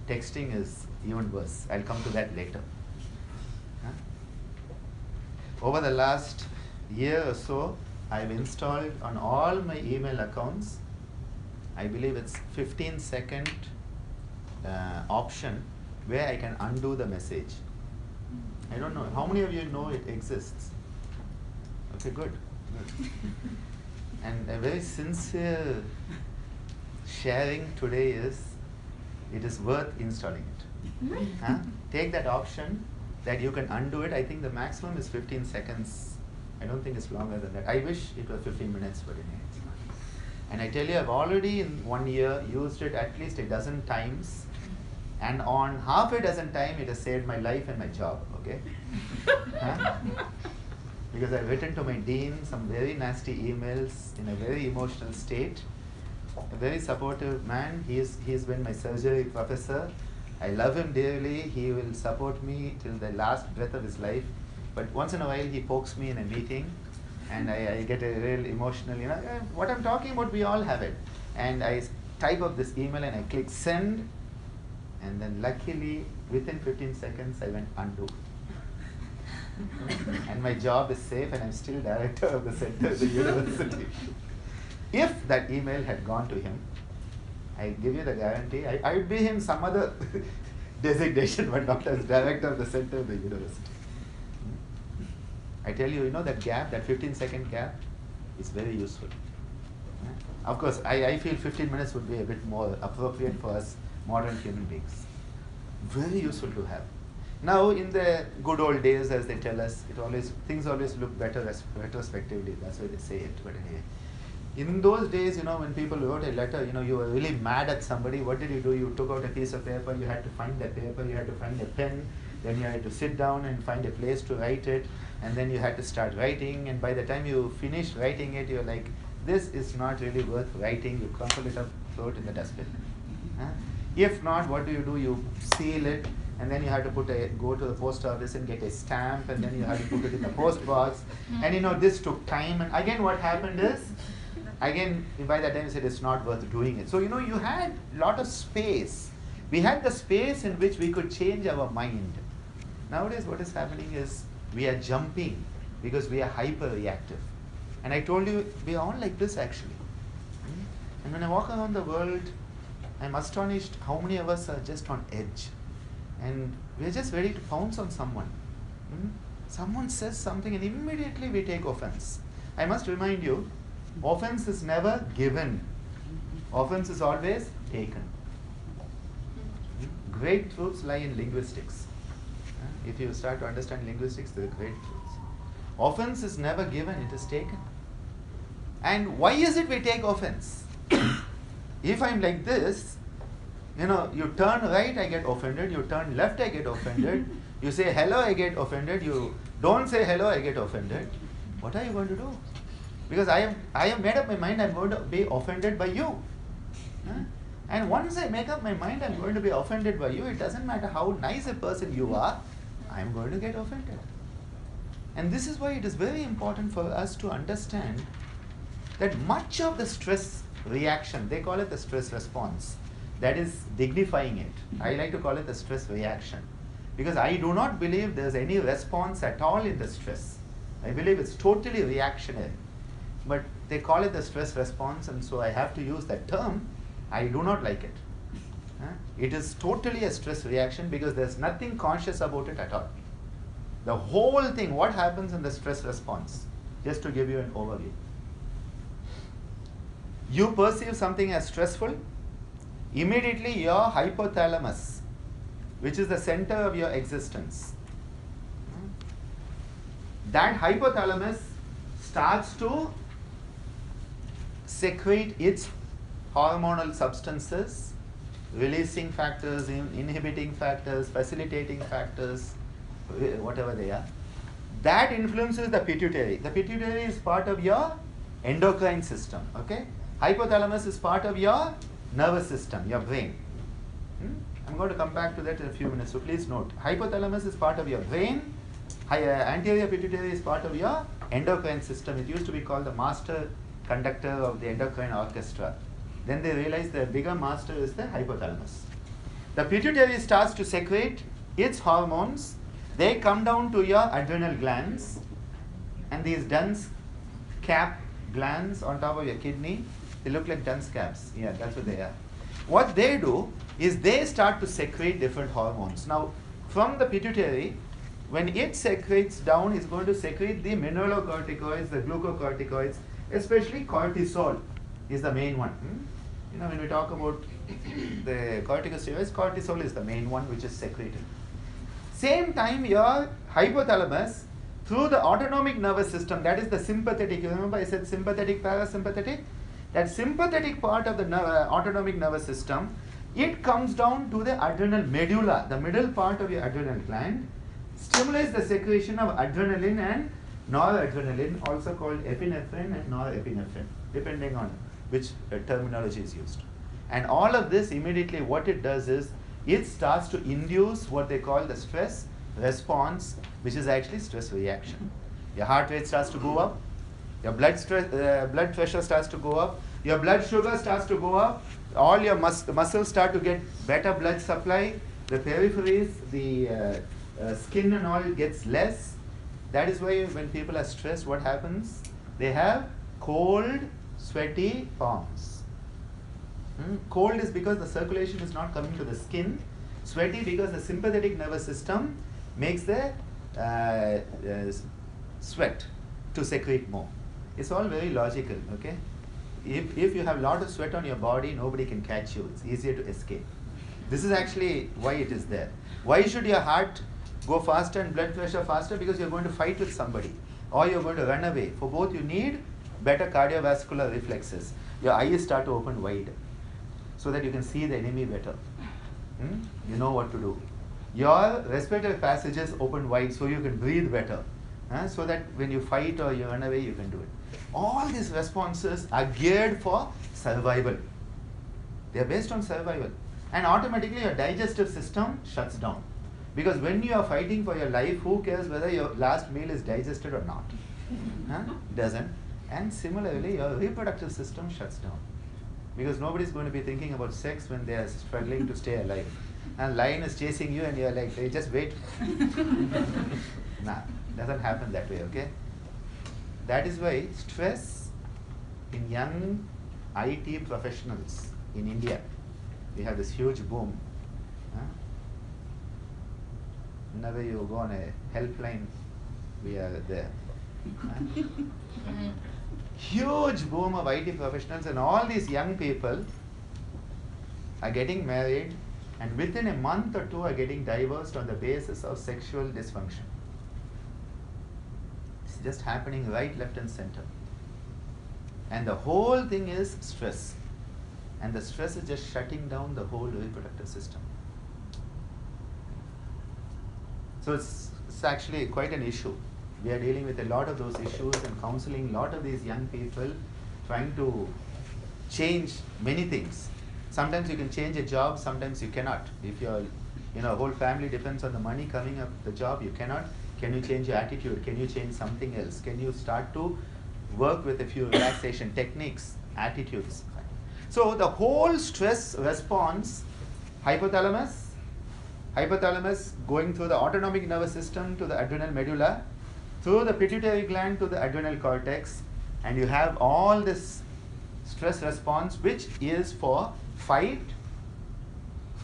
Texting is even worse. I'll come to that later. Over the last year or so, I've installed on all my email accounts, I believe it's 15-second option where I can undo the message. I don't know. How many of you know it exists? Okay, good. And a very sincere sharing today is, it is worth installing it. Take that option that you can undo it. I think the maximum is 15 seconds. I don't think it's longer than that. I wish it was 15 minutes, but anyway, it's not. And I tell you, I've already in 1 year used it at least a dozen times. And on half a dozen times, it has saved my life and my job, okay? Because I've written to my dean some very nasty emails in a very emotional state. A very supportive man. He's been my surgery professor. I love him dearly. He will support me till the last breath of his life. But once in a while, he pokes me in a meeting, and I get a real emotional, what I'm talking about, we all have it. And I type up this email and I click send, and then luckily, within 15 seconds, I went undo. And my job is safe and I'm still director of the center of the university. If that email had gone to him, I give you the guarantee, I would be in some other designation, but not as director of the center of the university. I tell you, that gap, that 15-second gap is very useful. Of course, I feel 15 minutes would be a bit more appropriate for us modern human beings. Very useful to have. Now, in the good old days, as they tell us, things always look better retrospectively. That's why they say it. But anyway, in those days, when people wrote a letter, you were really mad at somebody. What did you do? You took out a piece of paper. You had to find that paper. You had to find a pen. Then you had to sit down and find a place to write it. And then you had to start writing. And by the time you finished writing it, you're like, this is not really worth writing. You crumple it up, throw it in the dustbin. If not, what do? You seal it, and then you have to go to the post office and get a stamp, and then you have to put it in the post box. And this took time. And again, what happened is, by that time you said it's not worth doing it. So you had a lot of space. We had the space in which we could change our mind. Nowadays, what is happening is we are jumping because we are hyper reactive. And I told you, we are all like this actually. And when I walk around the world, I'm astonished how many of us are just on edge. And we're just ready to pounce on someone. Someone says something and immediately we take offense. I must remind you, offense is never given. Offense is always taken. Great truths lie in linguistics. If you start to understand linguistics, there are great truths. Offense is never given, it is taken. And why is it we take offense? If I'm like this, you turn right, I get offended. You turn left, I get offended. You say hello, I get offended. You don't say hello, I get offended. What are you going to do? Because I have made up my mind, I'm going to be offended by you. And once I make up my mind, I'm going to be offended by you. It doesn't matter how nice a person you are, I'm going to get offended. And this is why it is very important for us to understand that much of the stress reaction, they call it the stress response, that is dignifying it. I like to call it the stress reaction. Because I do not believe there's any response at all in the stress. I believe it's totally reactionary. But they call it the stress response, and so I have to use that term. I do not like it. It is totally a stress reaction because there's nothing conscious about it at all. The whole thing, what happens in the stress response? Just to give you an overview. You perceive something as stressful, immediately your hypothalamus, which is the center of your existence, that hypothalamus starts to secrete its hormonal substances, releasing factors, inhibiting factors, facilitating factors, whatever they are. That influences the pituitary. The pituitary is part of your endocrine system, okay? Hypothalamus is part of your nervous system, your brain. I'm going to come back to that in a few minutes, so please note. Hypothalamus is part of your brain. Anterior pituitary is part of your endocrine system. It used to be called the master conductor of the endocrine orchestra. Then they realized the bigger master is the hypothalamus. The pituitary starts to secrete its hormones. They come down to your adrenal glands, and these dense cap glands on top of your kidney, they look like dense caps. Yeah, that's what they are. What they do is they start to secrete different hormones. Now, from the pituitary, when it secretes down, it's going to secrete the mineralocorticoids, the glucocorticoids, especially cortisol is the main one. When we talk about the corticosteroids, cortisol is the main one which is secreted. Same time, your hypothalamus, through the autonomic nervous system, that is the sympathetic. You remember I said sympathetic, parasympathetic? That sympathetic part of the autonomic nervous system, it comes down to the adrenal medulla, the middle part of your adrenal gland, stimulates the secretion of adrenaline and noradrenaline, also called epinephrine and norepinephrine, depending on which terminology is used. And all of this, immediately what it does is, it starts to induce what they call the stress response, which is actually stress reaction. Your heart rate starts to go up, your blood pressure starts to go up, your blood sugar starts to go up, all your muscles start to get better blood supply, the peripheries, the skin and all gets less, That is why when people are stressed, what happens? They have cold, sweaty palms. Cold is because the circulation is not coming to the skin. Sweaty because the sympathetic nervous system makes the sweat to secrete more. It's all very logical, okay? If you have a lot of sweat on your body, nobody can catch you. It's easier to escape. This is actually why it is there. Why should your heart go faster and blood pressure faster? Because you're going to fight with somebody or you're going to run away. For both, you need better cardiovascular reflexes. Your eyes start to open wide so that you can see the enemy better. You know what to do. Your respiratory passages open wide so you can breathe better. So that when you fight or you run away, you can do it. All these responses are geared for survival. They are based on survival. And automatically your digestive system shuts down. Because when you are fighting for your life, who cares whether your last meal is digested or not? Doesn't. And similarly, your reproductive system shuts down. Because nobody is going to be thinking about sex when they are struggling to stay alive. And lion is chasing you and you are like, hey, just wait. Nah, doesn't happen that way, okay? That is why stress in young IT professionals in India, we have this huge boom. Whenever you go on a helpline, we are there. Huge boom of IT professionals, and all these young people are getting married and within a month or two are getting divorced on the basis of sexual dysfunction. It's just happening right, left and center. And the whole thing is stress. And the stress is just shutting down the whole reproductive system. So it's actually quite an issue. We are dealing with a lot of those issues and counseling a lot of these young people, trying to change many things. Sometimes you can change a job, sometimes you cannot. If your whole family depends on the money coming up the job, you cannot. Can you change your attitude? Can you change something else? Can you start to work with a few relaxation techniques, attitudes? So the whole stress response, hypothalamus going through the autonomic nervous system to the adrenal medulla, through the pituitary gland to the adrenal cortex, and you have all this stress response which is for fight,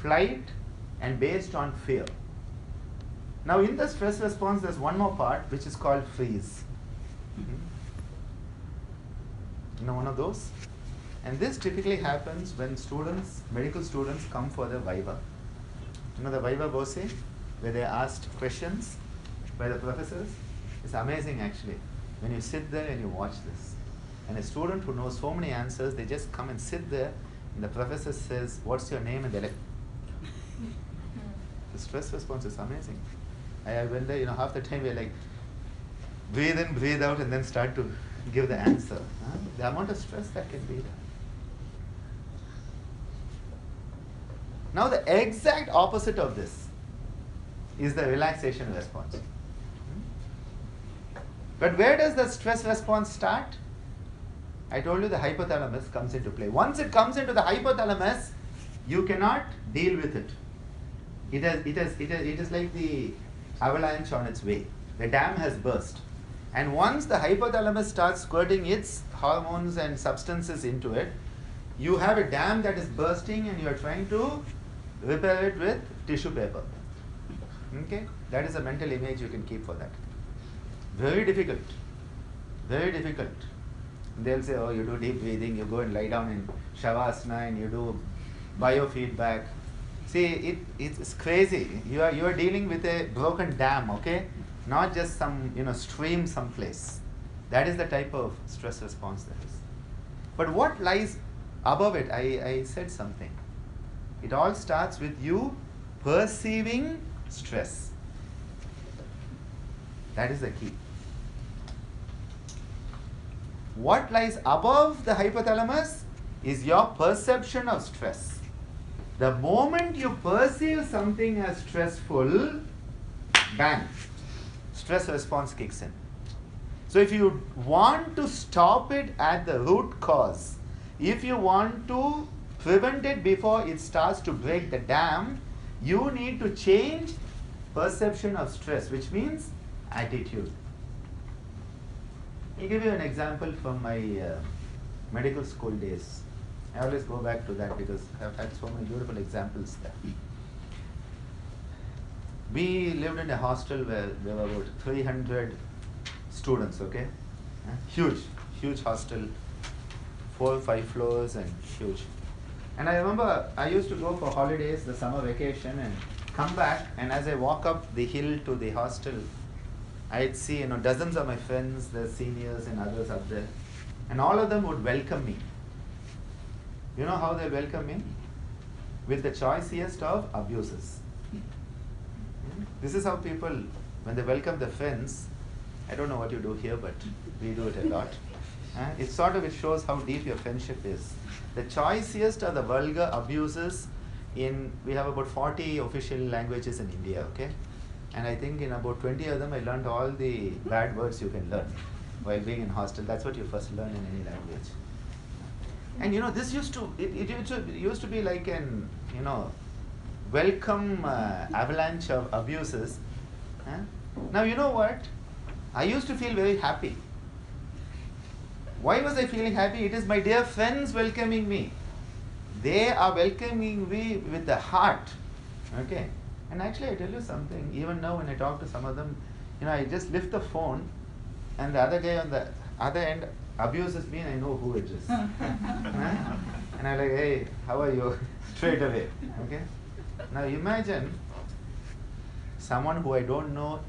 flight, and based on fear. Now in the stress response there's one more part which is called freeze. You know one of those? And this typically happens when medical students come for the viva. You know the viva voce, where they are asked questions by the professors? It's amazing actually, when you sit there and you watch this. And a student who knows so many answers, they just come and sit there, and the professor says, what's your name? And they're like, the stress response is amazing. I went there, half the time we're like, breathe in, breathe out, and then start to give the answer. The amount of stress that can be there. Now the exact opposite of this is the relaxation response. But where does the stress response start? I told you the hypothalamus comes into play. Once it comes into the hypothalamus, you cannot deal with it. It is like the avalanche on its way. The dam has burst. And once the hypothalamus starts squirting its hormones and substances into it, you have a dam that is bursting and you are trying to repair it with tissue paper. Okay? That is a mental image you can keep for that. Very difficult. Very difficult. They'll say, oh, you do deep breathing, you go and lie down in Shavasana and you do biofeedback. See, it's crazy. You are dealing with a broken dam, okay? Not just some stream someplace. That is the type of stress response that is. But what lies above it? I said something. It all starts with you perceiving stress. That is the key. What lies above the hypothalamus is your perception of stress. The moment you perceive something as stressful, bang, stress response kicks in. So if you want to stop it at the root cause, if you want to prevent it before it starts to break the dam, you need to change perception of stress, which means attitude. I'll give you an example from my medical school days. I always go back to that because I've had so many beautiful examples there. We lived in a hostel where there were about 300 students, okay? Huge hostel, 4 or 5 floors and huge. And I remember I used to go for holidays, the summer vacation, and come back, and as I walk up the hill to the hostel, I'd see dozens of my friends, the seniors and others up there, and all of them would welcome me. You know how they welcome me? With the choicest of abuses. This is how people, when they welcome their friends, I don't know what you do here, but we do it a lot. It shows how deep your friendship is. The choicest are the vulgar abuses we have about 40 official languages in India, okay? And I think in about 20 of them I learned all the bad words you can learn while being in hostel. That's what you first learn in any language. And this used to be like an, welcome avalanche of abuses. Now you know what? I used to feel very happy. Why was I feeling happy? It is my dear friends welcoming me. They are welcoming me with the heart. Okay? And actually I tell you something, even now when I talk to some of them, I just lift the phone and the other guy on the other end abuses me and I know who it is. And I'm like, hey, how are you? Straight away. Okay? Now imagine someone who I don't know,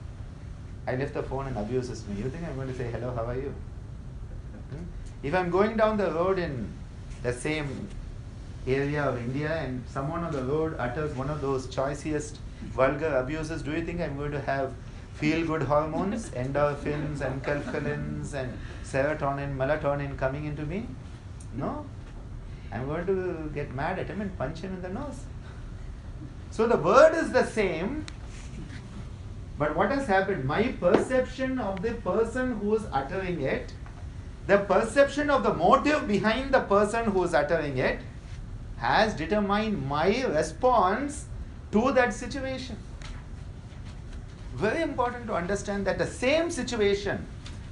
I lift the phone and abuses me. You think I'm going to say, hello, how are you? If I'm going down the road in the same area of India and someone on the road utters one of those choicest vulgar abuses, do you think I'm going to have feel-good hormones, endorphins and enkephalins and serotonin, melatonin coming into me? No. I'm going to get mad at him and punch him in the nose. So the word is the same, but what has happened? My perception of the person who is uttering it, the perception of the motive behind the person who is uttering it has determined my response to that situation. Very important to understand that the same situation,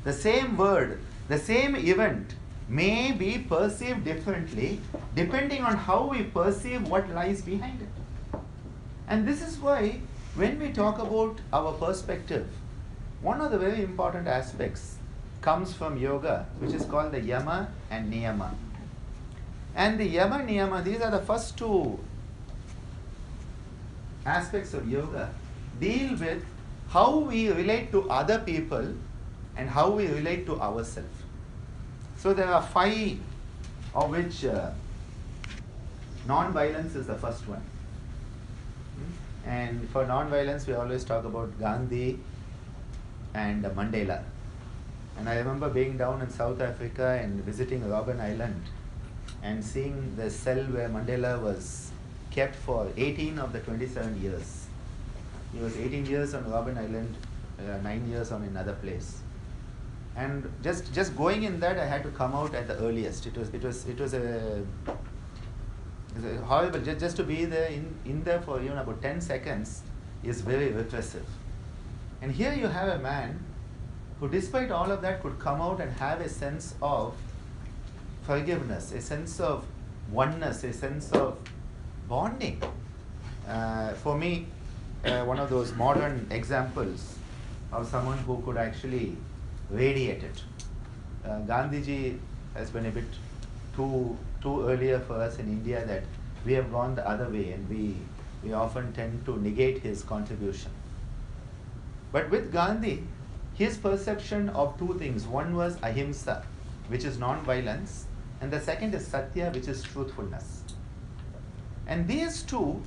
the same word, the same event may be perceived differently depending on how we perceive what lies behind it. And this is why when we talk about our perspective, one of the very important aspects comes from yoga, which is called the yama and niyama. And the yama niyama, these are the first two aspects of yoga, deal with how we relate to other people and how we relate to ourselves. So there are 5, of which non-violence is the first one. And for non-violence, we always talk about Gandhi and Mandela. And I remember being down in South Africa and visiting Robben Island and seeing the cell where Mandela was kept for 18 of the 27 years. He was 18 years on Robben Island, 9 years on another place. And just going in that, I had to come out at the earliest. It was a horrible. Just to be there in there for even about 10 seconds is very repressive. And here you have a man who, despite all of that, could come out and have a sense of forgiveness, a sense of oneness, a sense of bonding. For me, one of those modern examples of someone who could actually radiate it. Gandhiji has been a bit too earlier for us in India, that we have gone the other way and we often tend to negate his contribution. But with Gandhi, his perception of 2 things. One was ahimsa, which is non-violence, and the second is satya, which is truthfulness. And these 2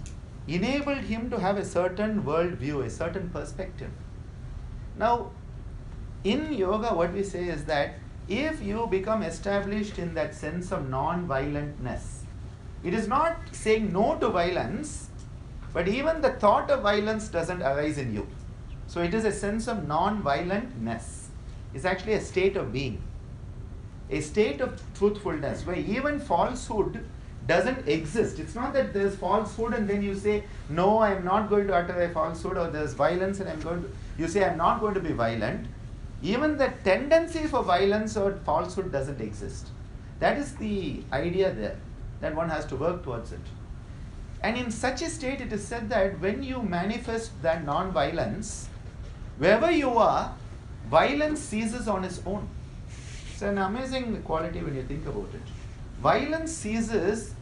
enabled him to have a certain worldview, a certain perspective. Now, in yoga, what we say is that if you become established in that sense of non-violentness, it is not saying no to violence, but even the thought of violence doesn't arise in you. So it is a sense of non-violentness. It's actually a state of being, a state of truthfulness, where even falsehood doesn't exist. It's not that there's falsehood and then you say, no, I'm not going to utter a falsehood, or there's violence and you say, I'm not going to be violent. Even the tendency for violence or falsehood doesn't exist. That is the idea there, that one has to work towards it. And in such a state, it is said that when you manifest that non-violence, wherever you are, violence ceases on its own. It's an amazing quality when you think about it. Violence ceases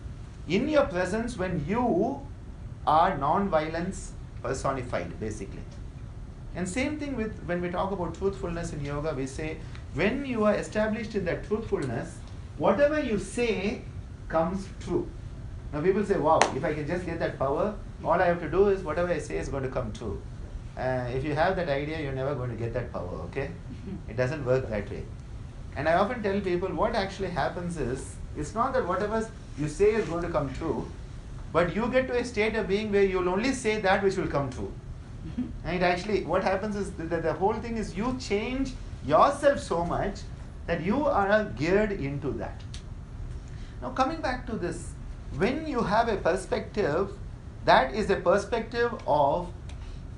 in your presence when you are non-violence personified, basically. And same thing with when we talk about truthfulness in yoga, we say when you are established in that truthfulness, whatever you say comes true. Now people say, wow, if I can just get that power, all I have to do is whatever I say is going to come true. If you have that idea, you're never going to get that power, okay? It doesn't work that way. And I often tell people what actually happens is, it's not that whatever you say is going to come true, but you get to a state of being where you'll only say that which will come true. And it actually, what happens is that the whole thing is you change yourself so much that you are geared into that. Now coming back to this, when you have a perspective, that is a perspective of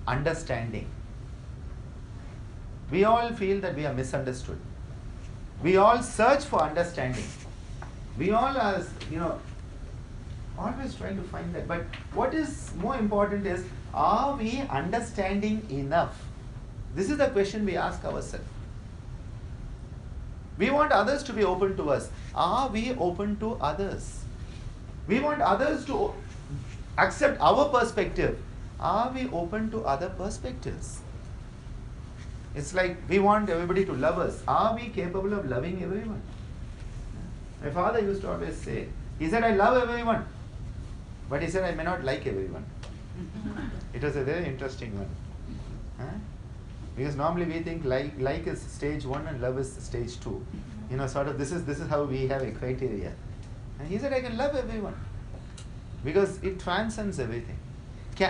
understanding. We all feel that we are misunderstood. We all search for understanding. We all are, always trying to find that. But what is more important is, are we understanding enough? This is the question we ask ourselves. We want others to be open to us. Are we open to others? We want others to accept our perspective. Are we open to other perspectives? It's like we want everybody to love us. Are we capable of loving everyone? My father used to always say, he said, I love everyone. But he said, I may not like everyone. It was a very interesting one. Because normally we think like is stage 1 and love is stage 2. This is how we have a criteria. And he said, I can love everyone. Because it transcends everything.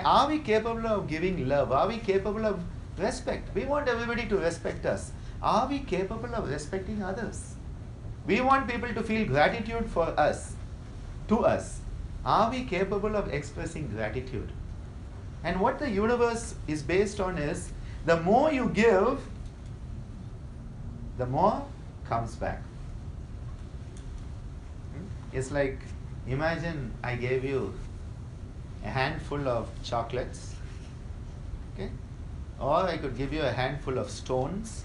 Are we capable of giving love? Are we capable of respect? We want everybody to respect us. Are we capable of respecting others? We want people to feel gratitude for us, to us. Are we capable of expressing gratitude? And what the universe is based on is, the more you give, the more comes back. It's like, imagine I gave you a handful of chocolates, okay? Or I could give you a handful of stones,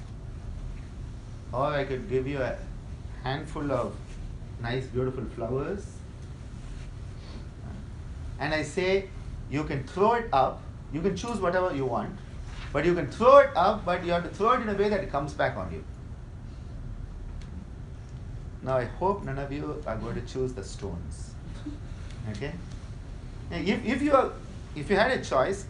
or I could give you a handful of nice beautiful flowers, and I say you can throw it up, you can choose whatever you want, but you can throw it up, but you have to throw it in a way that it comes back on you. Now I hope none of you are going to choose the stones. Okay? If you had a choice,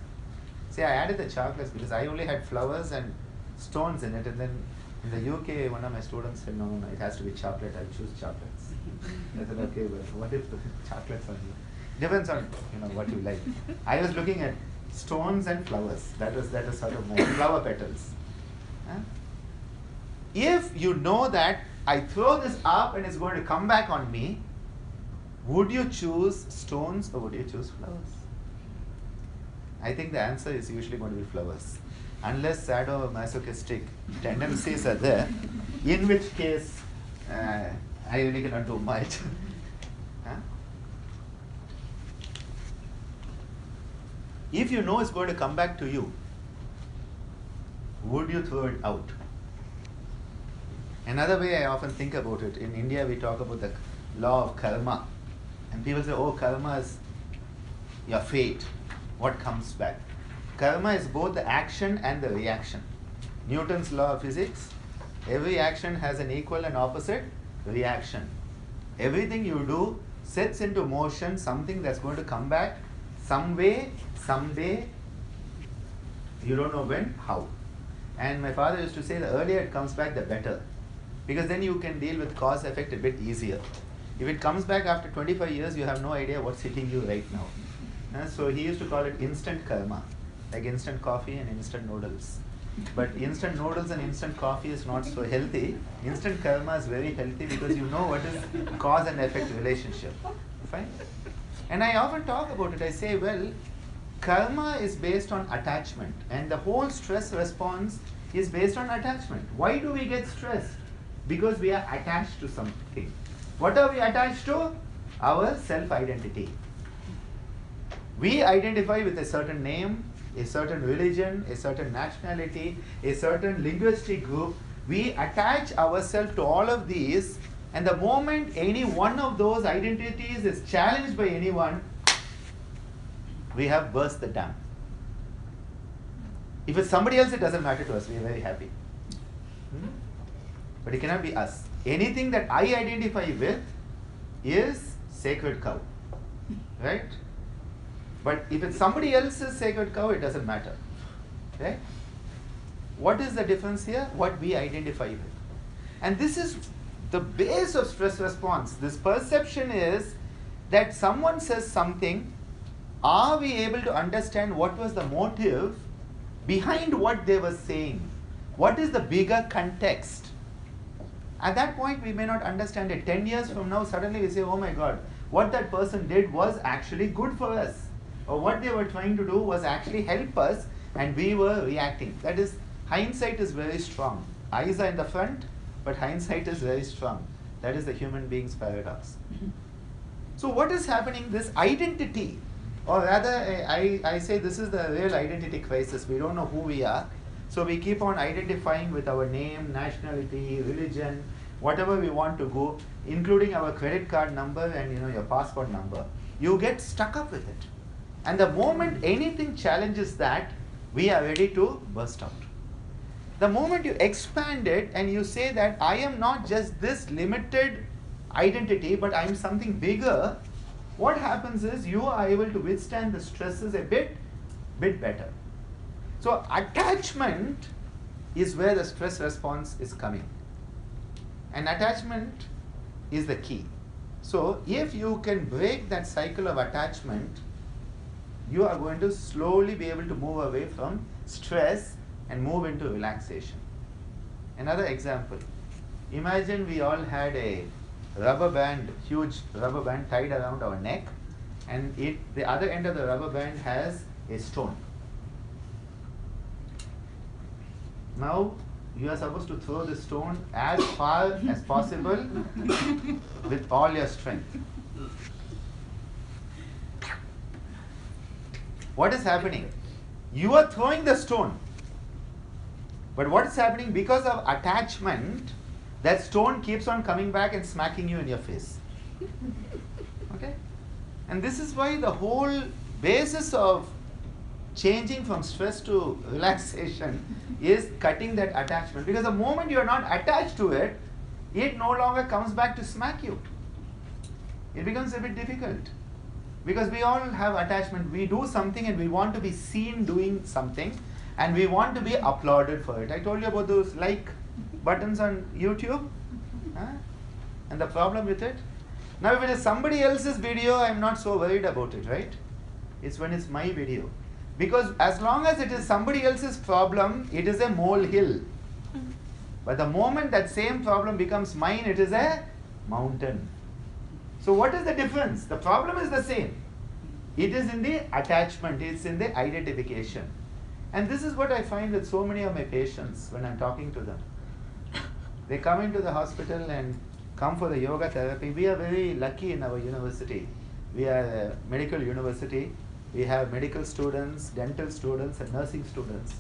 say I added the chocolates because I only had flowers and stones in it, and then in the UK one of my students said, no, it has to be chocolate, I'll choose chocolates. I said, okay, but what if the chocolates on you? Depends on what you like. I was looking at stones and flowers. That was sort of my flower petals. If you know that I throw this up and it's going to come back on me, would you choose stones or would you choose flowers? I think the answer is usually going to be flowers. Unless sadomasochistic tendencies are there, in which case I really cannot do much. If you know it's going to come back to you, would you throw it out? Another way I often think about it, in India we talk about the law of karma. And people say, oh, karma is your fate, what comes back. Karma is both the action and the reaction. Newton's law of physics, every action has an equal and opposite reaction. Everything you do sets into motion something that's going to come back some way, someday, you don't know when, how. And my father used to say the earlier it comes back, the better. Because then you can deal with cause effect a bit easier. If it comes back after 25 years, you have no idea what's hitting you right now. So he used to call it instant karma, like instant coffee and instant noodles. But instant noodles and instant coffee is not so healthy. Instant karma is very healthy because you know what is cause and effect relationship. Fine? And I often talk about it. I say, well, karma is based on attachment. And the whole stress response is based on attachment. Why do we get stressed? Because we are attached to something. What are we attached to? Our self-identity. We identify with a certain name, a certain religion, a certain nationality, a certain linguistic group. We attach ourselves to all of these, and the moment any one of those identities is challenged by anyone, we have burst the dam. If it's somebody else, it doesn't matter to us. We are very happy. But it cannot be us. Anything that I identify with is sacred cow. Right? But if it's somebody else's sacred cow, it doesn't matter. Right? What is the difference here? What we identify with. And this is the base of stress response. This perception is that someone says something. Are we able to understand what was the motive behind what they were saying? What is the bigger context? At that point, we may not understand it. 10 years from now, suddenly we say, oh my God, what that person did was actually good for us. Or what they were trying to do was actually help us, and we were reacting. That is, hindsight is very strong. Eyes are in the front, but hindsight is very strong. That is the human being's paradox. So what is happening? This identity, or rather, I say this is the real identity crisis. We don't know who we are. So we keep on identifying with our name, nationality, religion, whatever we want to go, including our credit card number and your passport number. You get stuck up with it. And the moment anything challenges that, we are ready to burst out. The moment you expand it and you say that I am not just this limited identity, but I am something bigger, what happens is you are able to withstand the stresses a bit better. So attachment is where the stress response is coming. And attachment is the key. So if you can break that cycle of attachment, you are going to slowly be able to move away from stress and move into relaxation. Another example. Imagine we all had a rubber band, huge rubber band tied around our neck, and the other end of the rubber band has a stone. Now you are supposed to throw the stone as far as possible with all your strength. What is happening? You are throwing the stone. But what is happening? Because of attachment, that stone keeps on coming back and smacking you in your face. Okay? And this is why the whole basis of changing from stress to relaxation is cutting that attachment. Because the moment you are not attached to it, it no longer comes back to smack you. It becomes a bit difficult. Because we all have attachment. We do something and we want to be seen doing something, and we want to be applauded for it. I told you about those like buttons on YouTube. And the problem with it. Now if it is somebody else's video, I'm not so worried about it, right? It's when it's my video. Because as long as it is somebody else's problem, it is a molehill. But the moment that same problem becomes mine, it is a mountain. So what is the difference? The problem is the same. It is in the attachment, it's in the identification. And this is what I find with so many of my patients when I'm talking to them. They come into the hospital and come for the yoga therapy. We are very lucky in our university. We are a medical university. We have medical students, dental students, and nursing students.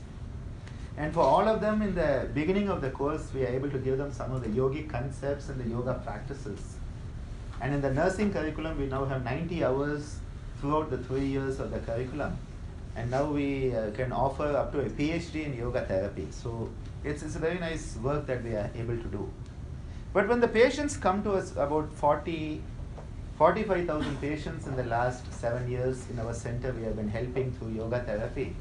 And for all of them, in the beginning of the course, we are able to give them some of the yogic concepts and the yoga practices. And in the nursing curriculum, we now have 90 hours throughout the 3 years of the curriculum. And now we can offer up to a PhD in yoga therapy. So it's a very nice work that we are able to do. But when the patients come to us, about 45,000 patients in the last 7 years in our center, we have been helping through yoga therapy,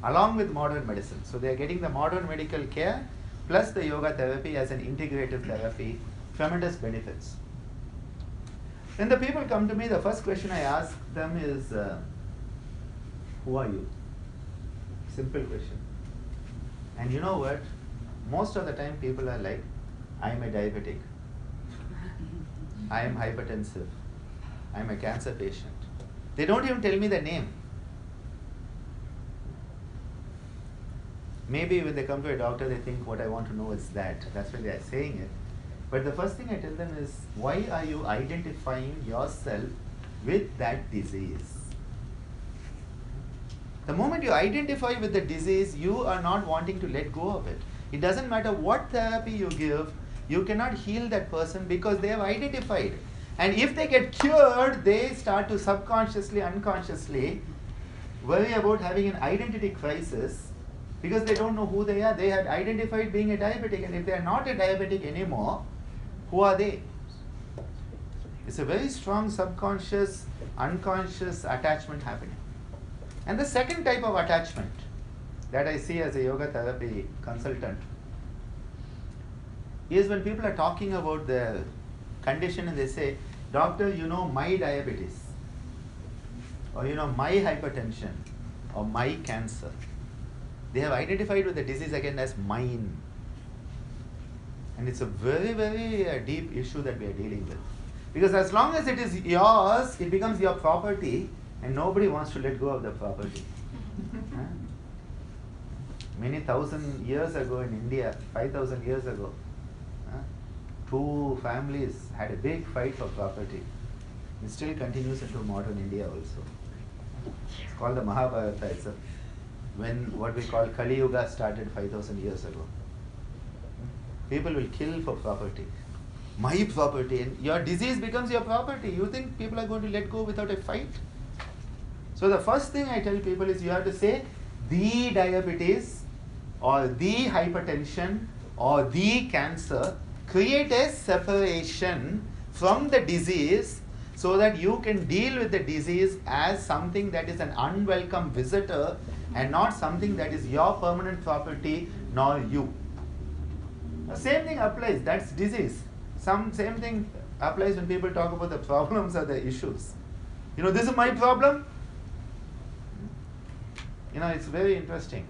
along with modern medicine. So they are getting the modern medical care plus the yoga therapy as an integrative therapy, tremendous benefits. When the people come to me, the first question I ask them is, who are you? Simple question. And you know what? Most of the time people are like, I am a diabetic. I am hypertensive. I am a cancer patient. They don't even tell me the name. Maybe when they come to a doctor, they think what I want to know is that. That's why they are saying it. But the first thing I tell them is, why are you identifying yourself with that disease? The moment you identify with the disease, you are not wanting to let go of it. It doesn't matter what therapy you give, you cannot heal that person because they have identified. And if they get cured, they start to subconsciously, unconsciously worry about having an identity crisis because they don't know who they are. They had identified being a diabetic, and if they are not a diabetic anymore, who are they? It's a very strong subconscious, unconscious attachment happening. And the second type of attachment that I see as a yoga therapy consultant is when people are talking about their condition and they say, doctor, you know my diabetes, or you know my hypertension, or my cancer. They have identified with the disease again as mine. And it's a very, very deep issue that we are dealing with. Because as long as it is yours, it becomes your property, and nobody wants to let go of the property. Many thousand years ago in India, 5,000 years ago, two families had a big fight for property. It still continues into modern India also. It's called the Mahabharata. It's when what we call Kali Yuga started 5,000 years ago. People will kill for property. My property, and your disease becomes your property. You think people are going to let go without a fight? So the first thing I tell people is you have to say the diabetes or the hypertension or the cancer. Create a separation from the disease so that you can deal with the disease as something that is an unwelcome visitor and not something that is your permanent property nor you. The same thing applies. That's disease. Same thing applies when people talk about the problems or the issues. You know, this is my problem. You know, it's very interesting.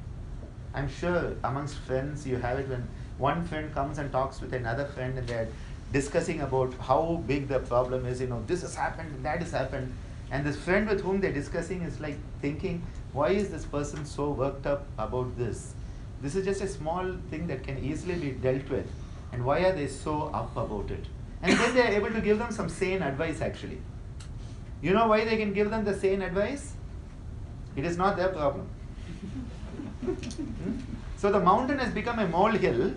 I'm sure amongst friends you have it when one friend comes and talks with another friend and they're discussing about how big the problem is. You know, this has happened, that has happened. And this friend with whom they're discussing is like thinking, why is this person so worked up about this? This is just a small thing that can easily be dealt with. And why are they so up about it? And then they're able to give them some sane advice actually. You know why they can give them the sane advice? It is not their problem. So the mountain has become a molehill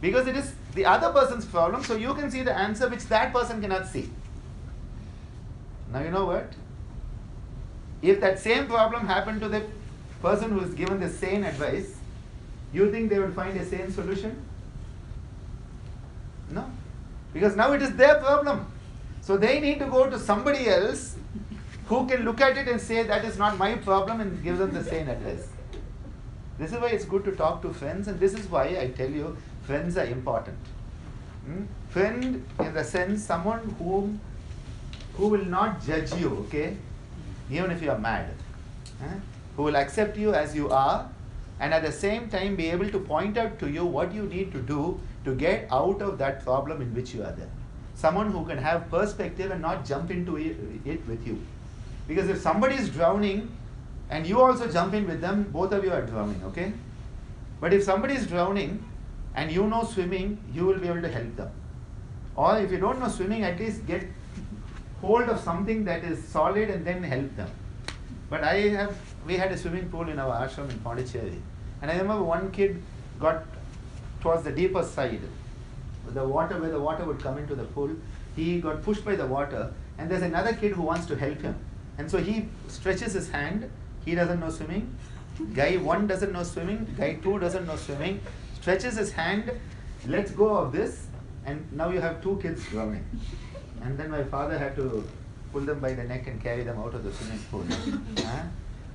because it is the other person's problem, so you can see the answer which that person cannot see. Now you know what? If that same problem happened to the person who is given the sane advice, you think they would find a sane solution? No. Because now it is their problem. So they need to go to somebody else who can look at it and say that is not my problem and give them the sane advice. This is why it's good to talk to friends, and this is why I tell you friends are important. Friend in the sense someone who will not judge you, okay? Even if you are mad. Who will accept you as you are and at the same time be able to point out to you what you need to do to get out of that problem in which you are there. Someone who can have perspective and not jump into it with you. Because if somebody is drowning and you also jump in with them, both of you are drowning, okay? But if somebody is drowning and you know swimming, you will be able to help them. Or if you don't know swimming, at least get hold of something that is solid and then help them. But we had a swimming pool in our ashram in Pondicherry. And I remember one kid got towards the deeper side. Where the water would come into the pool, he got pushed by the water, and there's another kid who wants to help him. And so he stretches his hand. He doesn't know swimming. Guy 1 doesn't know swimming. Guy 2 doesn't know swimming. Stretches his hand, lets go of this, and now you have 2 kids drowning. And then my father had to pull them by the neck and carry them out of the swimming pool.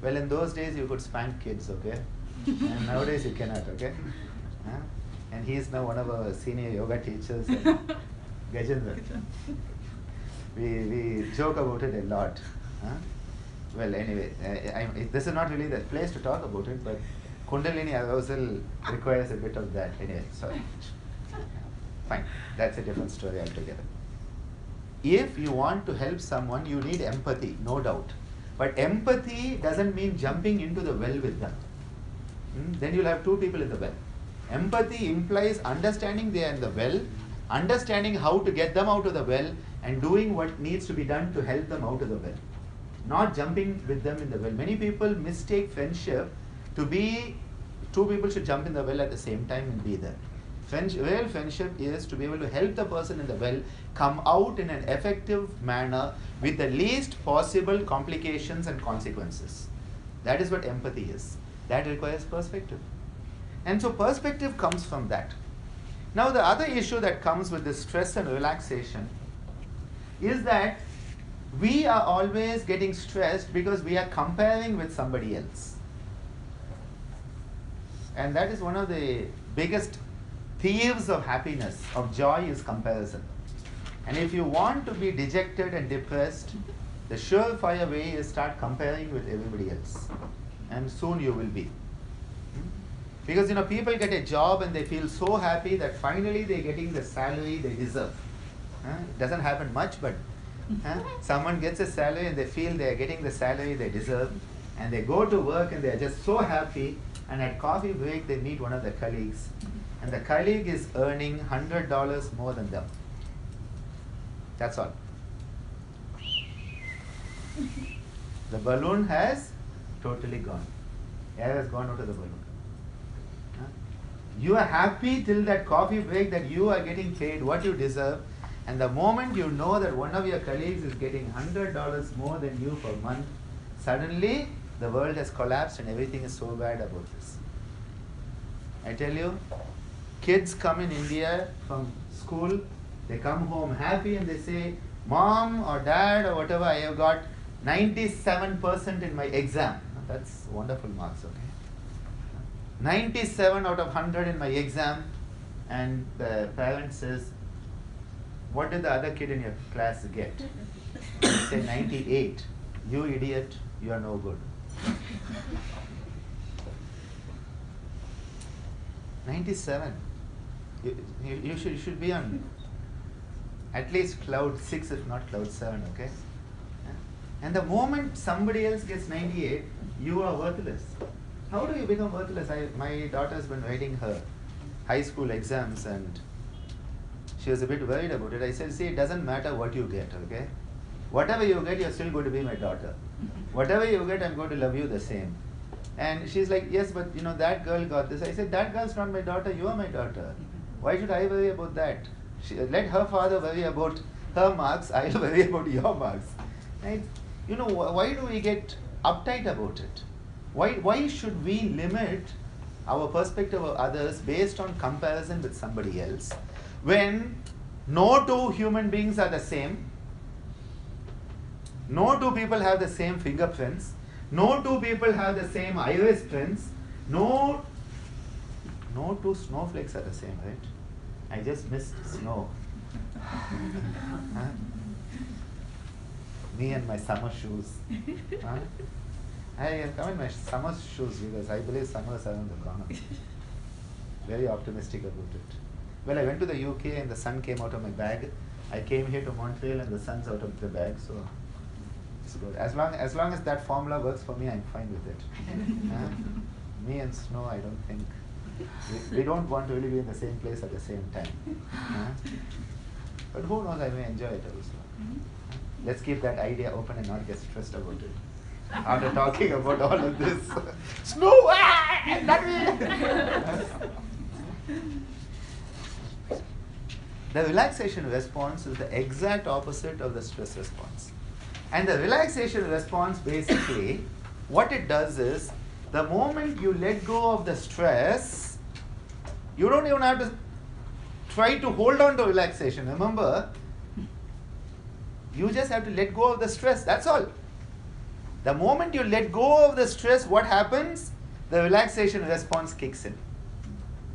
Well, in those days you could spank kids, okay? And nowadays you cannot, okay? And he is now one of our senior yoga teachers, Gajendra. We joke about it a lot. Well, anyway, this is not really the place to talk about it, but Kundalini arousal requires a bit of that. Anyway, sorry. Fine, that's a different story altogether. If you want to help someone, you need empathy, no doubt. But empathy doesn't mean jumping into the well with them. then you'll have two people in the well. Empathy implies understanding they are in the well, understanding how to get them out of the well, and doing what needs to be done to help them out of the well. Not jumping with them in the well. Many people mistake friendship to be two people should jump in the well at the same time and be there. Real friendship is to be able to help the person in the well come out in an effective manner with the least possible complications and consequences. That is what empathy is. That requires perspective. And so perspective comes from that. Now the other issue that comes with this stress and relaxation is that we are always getting stressed because we are comparing with somebody else. And that is one of the biggest thieves of happiness, of joy, is comparison. And if you want to be dejected and depressed, the surefire way is start comparing with everybody else. And soon you will be. Because people get a job and they feel so happy that finally they're getting the salary they deserve. It doesn't happen much, but someone gets a salary and they feel they're getting the salary they deserve, and they go to work and they're just so happy, and at coffee break they meet one of their colleagues, and the colleague is earning $100 more than them. That's all. The balloon has totally gone. Air has gone out of the balloon. You are happy till that coffee break that you are getting paid what you deserve, and the moment you know that one of your colleagues is getting $100 more than you per month, suddenly the world has collapsed and everything is so bad about this. I tell you, kids come in India from school, they come home happy and they say, Mom or Dad or whatever, I have got 97% in my exam. That's wonderful marks, okay? 97 out of 100 in my exam, and the parent says, what did the other kid in your class get? You say 98. You idiot, you are no good. 97. You should be on at least cloud 6, if not cloud 7, okay? And the moment somebody else gets 98, you are worthless. How do you become worthless? My daughter's been writing her high school exams and she was a bit worried about it. I said, see, it doesn't matter what you get, okay? Whatever you get, you're still going to be my daughter. Whatever you get, I'm going to love you the same. And she's like, yes, but that girl got this. I said, that girl's not my daughter, you are my daughter. Why should I worry about that? Let her father worry about her marks, I'll worry about your marks. Right? Why do we get uptight about it? Why should we limit our perspective of others based on comparison with somebody else when no two human beings are the same, no two people have the same fingerprints, no two people have the same iris prints, no two snowflakes are the same, right? I just missed snow. Huh? Me and my summer shoes. Huh? I am coming in my summer shoes because I believe summers are on the corner. Very optimistic about it. Well, I went to the UK and the sun came out of my bag. I came here to Montreal and the sun's out of the bag, so it's good. As long as that formula works for me, I'm fine with it. Me and snow, I don't think. We don't want to really be in the same place at the same time. But who knows, I may enjoy it also. Let's keep that idea open and not get stressed about it. After talking about all of this, snow, the relaxation response is the exact opposite of the stress response. And the relaxation response, basically, what it does is, the moment you let go of the stress, you don't even have to try to hold on to relaxation. Remember, you just have to let go of the stress, that's all. The moment you let go of the stress, what happens? The relaxation response kicks in.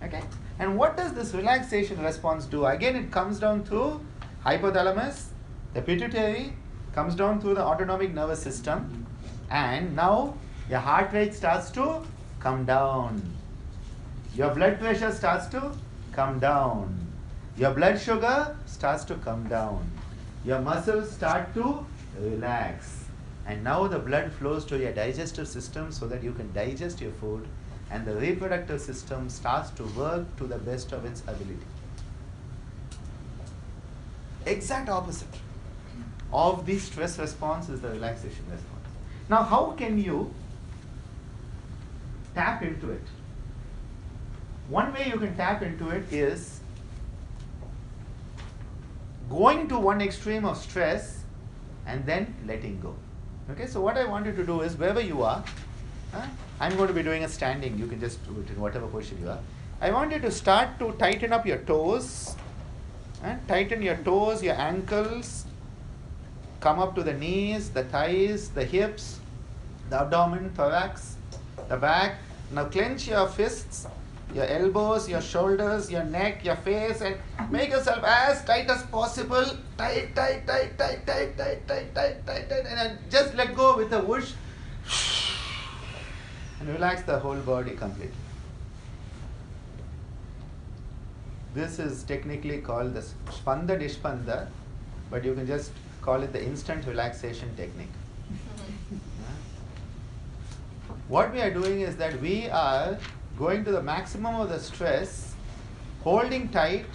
Okay? And what does this relaxation response do? Again, it comes down through hypothalamus, the pituitary, comes down through the autonomic nervous system, and now your heart rate starts to come down. Your blood pressure starts to come down. Your blood sugar starts to come down. Your muscles start to relax. And now the blood flows to your digestive system so that you can digest your food. and the reproductive system starts to work to the best of its ability. Exact opposite of the stress response is the relaxation response. Now, how can you tap into it? One way you can tap into it is going to one extreme of stress and then letting go. Okay, so what I want you to do is, wherever you are, I'm going to be doing a standing, you can just do it in whatever position you are. I want you to start to tighten up your toes, tighten your toes, your ankles, come up to the knees, the thighs, the hips, the abdomen, thorax, the back. Now clench your fists, your elbows, your shoulders, your neck, your face, and make yourself as tight as possible. Tight, tight, tight, tight, tight, tight, tight, tight, tight, tight, and then just let go with a whoosh. And relax the whole body completely. This is technically called the Spanda Dishpanda, but you can just call it the instant relaxation technique. What we are doing is that we are going to the maximum of the stress, holding tight,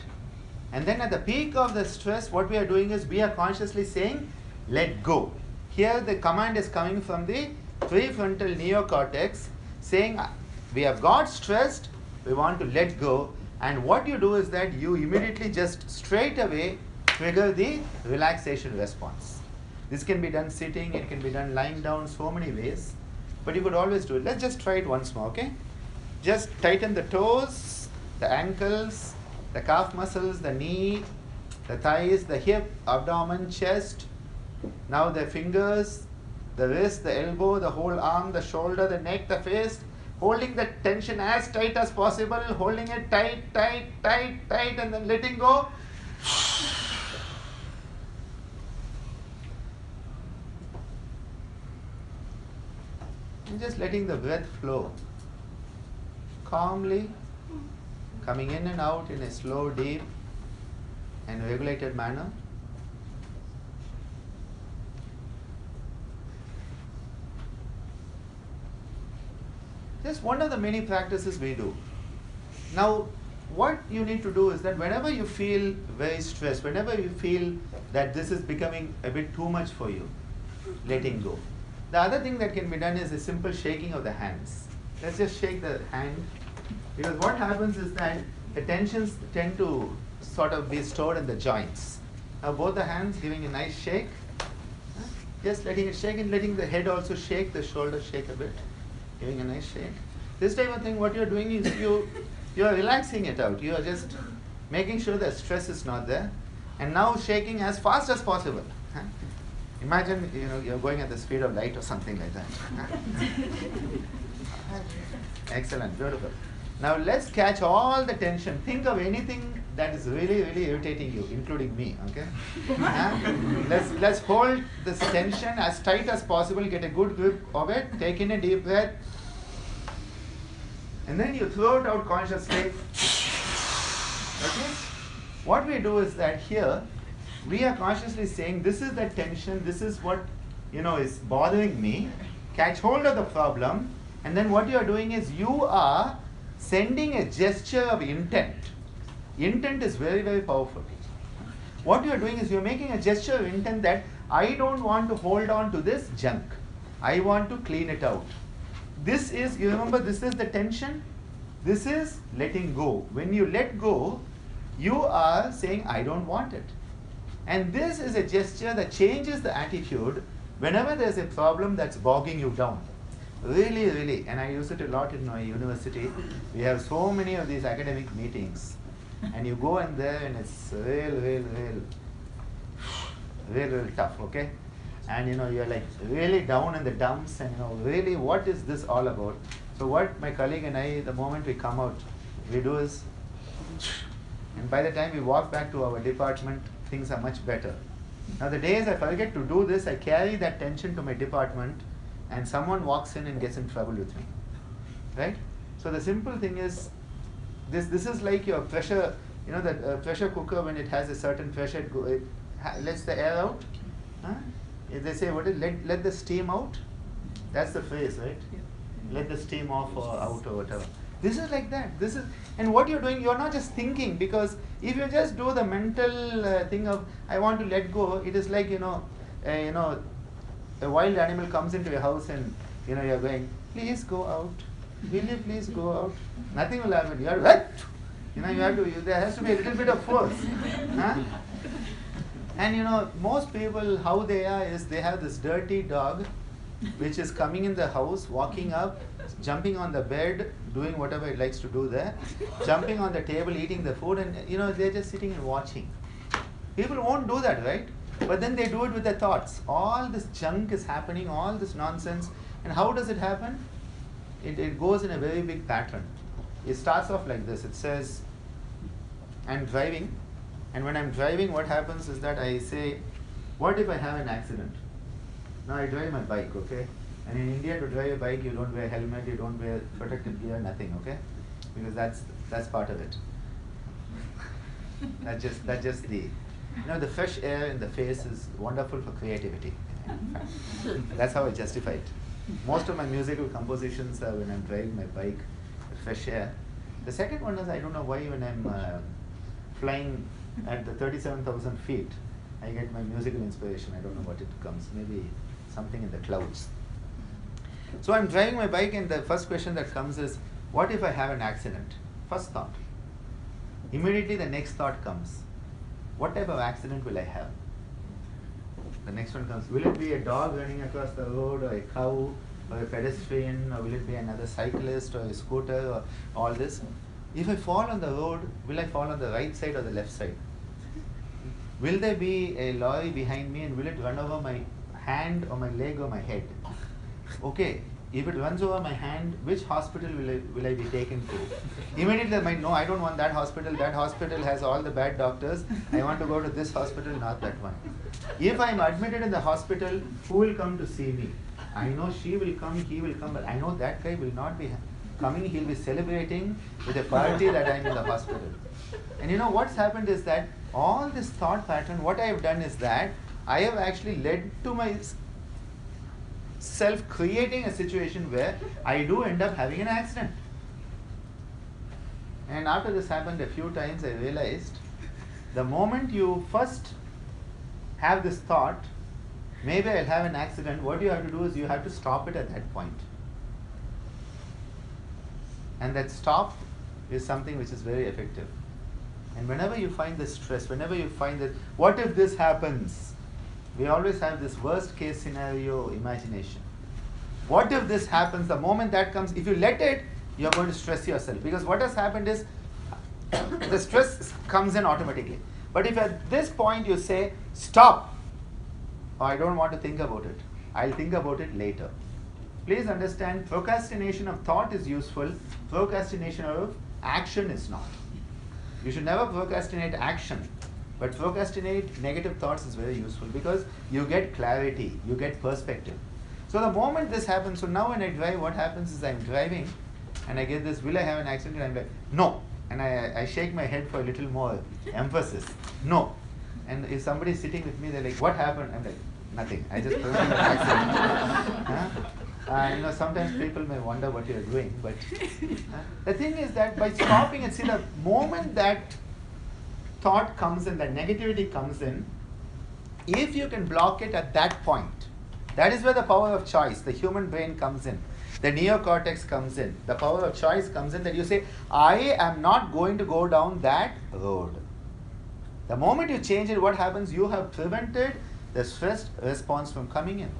and then at the peak of the stress, what we are doing is we are consciously saying, let go. Here the command is coming from the prefrontal neocortex, saying, we have got stressed, we want to let go. And what you do is that you immediately just straight away trigger the relaxation response. This can be done sitting, it can be done lying down, so many ways. But you could always do it. Let's just try it once more, okay? Just tighten the toes, the ankles, the calf muscles, the knee, the thighs, the hip, abdomen, chest. Now the fingers, the wrist, the elbow, the whole arm, the shoulder, the neck, the face. Holding the tension as tight as possible, holding it tight, tight, tight, tight, and then letting go. And just letting the breath flow calmly, coming in and out in a slow, deep, and regulated manner. Just one of the many practices we do. Now, what you need to do is that whenever you feel very stressed, whenever you feel that this is becoming a bit too much for you, letting go. The other thing that can be done is a simple shaking of the hands. Let's just shake the hand, because what happens is that the tensions tend to sort of be stored in the joints. Now both the hands giving a nice shake, just letting it shake and letting the head also shake, the shoulders shake a bit, giving a nice shake. This type of thing, what you're doing is you are relaxing it out. You are just making sure that stress is not there, and now shaking as fast as possible. Imagine you're going at the speed of light or something like that. Excellent, beautiful. Now let's catch all the tension. Think of anything that is really, really irritating you, including me. Okay? Let's hold this tension as tight as possible. Get a good grip of it. Take in a deep breath, and then you throw it out consciously. Okay? What we do is that here we are consciously saying, this is the tension, this is what is bothering me. Catch hold of the problem, and then what you are doing is you are sending a gesture of intent. Intent is very, very powerful. What you are doing is you are making a gesture of intent that I don't want to hold on to this junk. I want to clean it out. This is, you remember, this is the tension. This is letting go. When you let go, you are saying, I don't want it. And this is a gesture that changes the attitude whenever there's a problem that's bogging you down. Really, really, and I use it a lot in my university. We have so many of these academic meetings, and you go in there and it's real tough, okay? And you're like really down in the dumps, and really what is this all about? So what my colleague and I, the moment we come out, we do is, and by the time we walk back to our department, things are much better. Now the days I forget to do this, I carry that tension to my department, and someone walks in and gets in trouble with me, right? So the simple thing is, this is like your pressure, that pressure cooker, when it has a certain pressure, it lets the air out. They say, what is let the steam out? That's the phrase, right? Yeah. let the steam off or out or whatever. This is like that. This is, and what you're doing, you're not just thinking, because if you just do the mental thing of I want to let go, it is like a wild animal comes into your house and you're going, please go out. Will you please go out? Nothing will happen. You have to, there has to be a little bit of force. Huh? And most people, how they are is they have this dirty dog which is coming in the house, walking up, jumping on the bed, doing whatever it likes to do there, jumping on the table, eating the food, and they're just sitting and watching. People won't do that, right? But then they do it with their thoughts. All this junk is happening, all this nonsense. And how does it happen? It goes in a very big pattern. It starts off like this. It says, I'm driving, and when I'm driving, what happens is that I say, what if I have an accident? Now I drive my bike, okay? And in India, to drive a bike, you don't wear a helmet, you don't wear protective gear, nothing, okay? Because that's part of it. That's just the the fresh air in the face is wonderful for creativity. That's how I justify it. Most of my musical compositions are when I'm driving my bike, fresh air. The second one is, I don't know why, when I'm flying at the 37,000 feet, I get my musical inspiration. I don't know what it comes. Maybe something in the clouds. So I'm driving my bike, and the first question that comes is, what if I have an accident? First thought. Immediately the next thought comes, what type of accident will I have? The next one comes, will it be a dog running across the road, or a cow, or a pedestrian, or will it be another cyclist, or a scooter, or all this? If I fall on the road, will I fall on the right side or the left side? Will there be a lorry behind me, and will it run over my hand or my leg or my head? Okay, if it runs over my hand, which hospital will I be taken to? Immediately I might know, I don't want that hospital has all the bad doctors, I want to go to this hospital, not that one. If I am admitted in the hospital, who will come to see me? I know she will come, he will come, but I know that guy will not be coming, he'll be celebrating with a party that I'm in the hospital. And what's happened is that all this thought pattern, what I have done is that I have actually led to my self creating a situation where I do end up having an accident. And after this happened a few times, I realized the moment you first have this thought, maybe I'll have an accident, what you have to do is you have to stop it at that point. And that stop is something which is very effective. And whenever you find the stress, whenever you find that, what if this happens? We always have this worst case scenario imagination. What if this happens? The moment that comes, if you let it, you're going to stress yourself. Because what has happened is, the stress comes in automatically. But if at this point you say, stop, or I don't want to think about it, I'll think about it later. Please understand, procrastination of thought is useful, procrastination of action is not. You should never procrastinate action, but procrastinate negative thoughts is very useful, because you get clarity, you get perspective. So the moment this happens, so now when I drive, what happens is I'm driving and I get this, will I have an accident? I'm like, no. And I shake my head for a little more emphasis. No. And if somebody is sitting with me, they're like, what happened? I'm like, nothing. I just prevented an accident. Sometimes people may wonder what you're doing, but the thing is that by stopping and see, the moment that thought comes in, that negativity comes in, if you can block it at that point, that is where the power of choice, the human brain comes in. The neocortex comes in. The power of choice comes in, that you say, I am not going to go down that road. The moment you change it, what happens? You have prevented the stress response from coming in.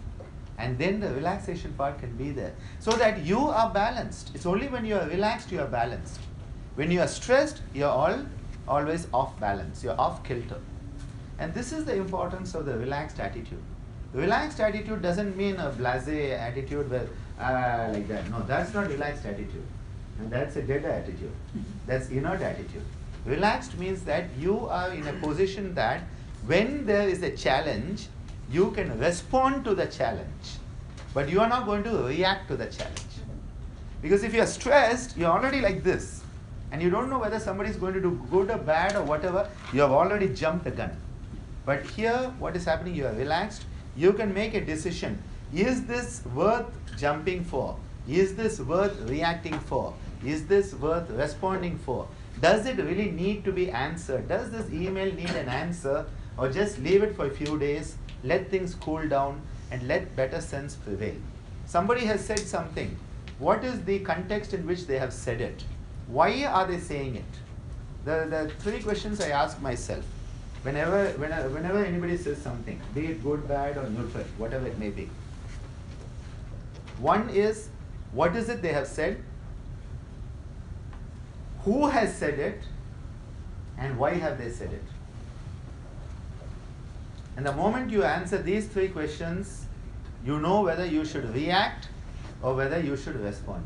And then the relaxation part can be there. So that you are balanced. It's only when you are relaxed, you are balanced. When you are stressed, you are always off balance. You are off kilter. And this is the importance of the relaxed attitude. Relaxed attitude doesn't mean a blasé attitude where, like that. No, that's not relaxed attitude. And that's a dead attitude. That's inert attitude. Relaxed means that you are in a position that when there is a challenge, you can respond to the challenge. But you are not going to react to the challenge. Because if you are stressed, you're already like this. And you don't know whether somebody is going to do good or bad or whatever. You have already jumped the gun. But here, what is happening? You are relaxed. You can make a decision. Is this worth jumping for? Is this worth reacting for? Is this worth responding for? Does it really need to be answered? Does this email need an answer? Or just leave it for a few days, let things cool down, and let better sense prevail? Somebody has said something. What is the context in which they have said it? Why are they saying it? The three questions I ask myself whenever anybody says something, be it good, bad, or neutral, whatever it may be. One is, what is it they have said? Who has said it? And why have they said it? And the moment you answer these three questions, you know whether you should react or whether you should respond.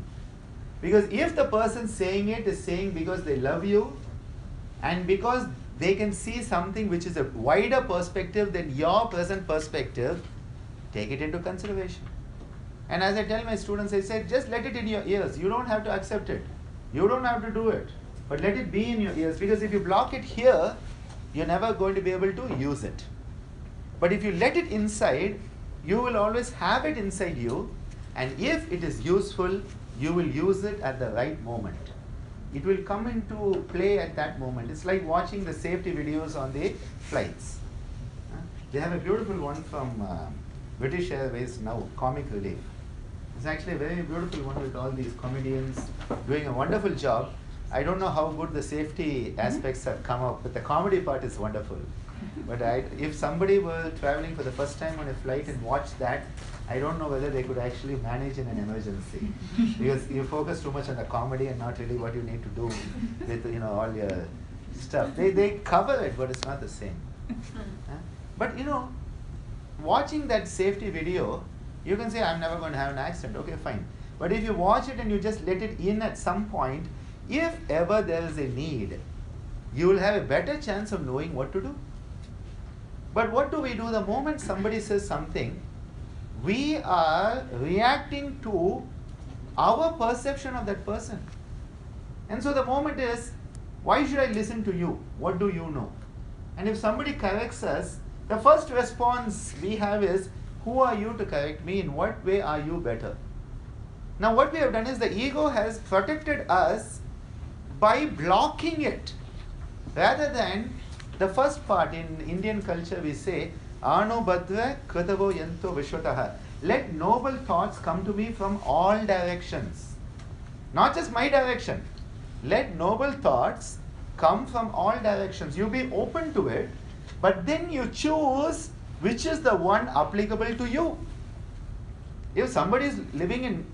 Because if the person saying it is saying because they love you and because they can see something which is a wider perspective than your present perspective, take it into consideration. And as I tell my students, I say, just let it in your ears. You don't have to accept it. You don't have to do it. But let it be in your ears. Because if you block it here, you're never going to be able to use it. But if you let it inside, you will always have it inside you. And if it is useful, you will use it at the right moment. It will come into play at that moment. It's like watching the safety videos on the flights. They have a beautiful one from British Airways now, Comic Relief. It's actually a very beautiful one with all these comedians doing a wonderful job. I don't know how good the safety aspects have come up, but the comedy part is wonderful. But if somebody were traveling for the first time on a flight and watched that, I don't know whether they could actually manage in an emergency. Because you focus too much on the comedy and not really what you need to do with all your stuff. They cover it, but it's not the same. But watching that safety video, you can say, I'm never going to have an accident. Okay, fine. But if you watch it and you just let it in at some point, if ever there is a need, you will have a better chance of knowing what to do. But what do we do the moment somebody says something? We are reacting to our perception of that person. And so the moment is, why should I listen to you? What do you know? And if somebody corrects us, the first response we have is, who are you to correct me? In what way are you better? Now what we have done is the ego has protected us by blocking it. Rather than the first part, in Indian culture we say, Anu Badra Kritavo Yanto Vishwataha. Let noble thoughts come to me from all directions. Not just my direction. Let noble thoughts come from all directions. You be open to it, but then you choose which is the one applicable to you. If somebody is living in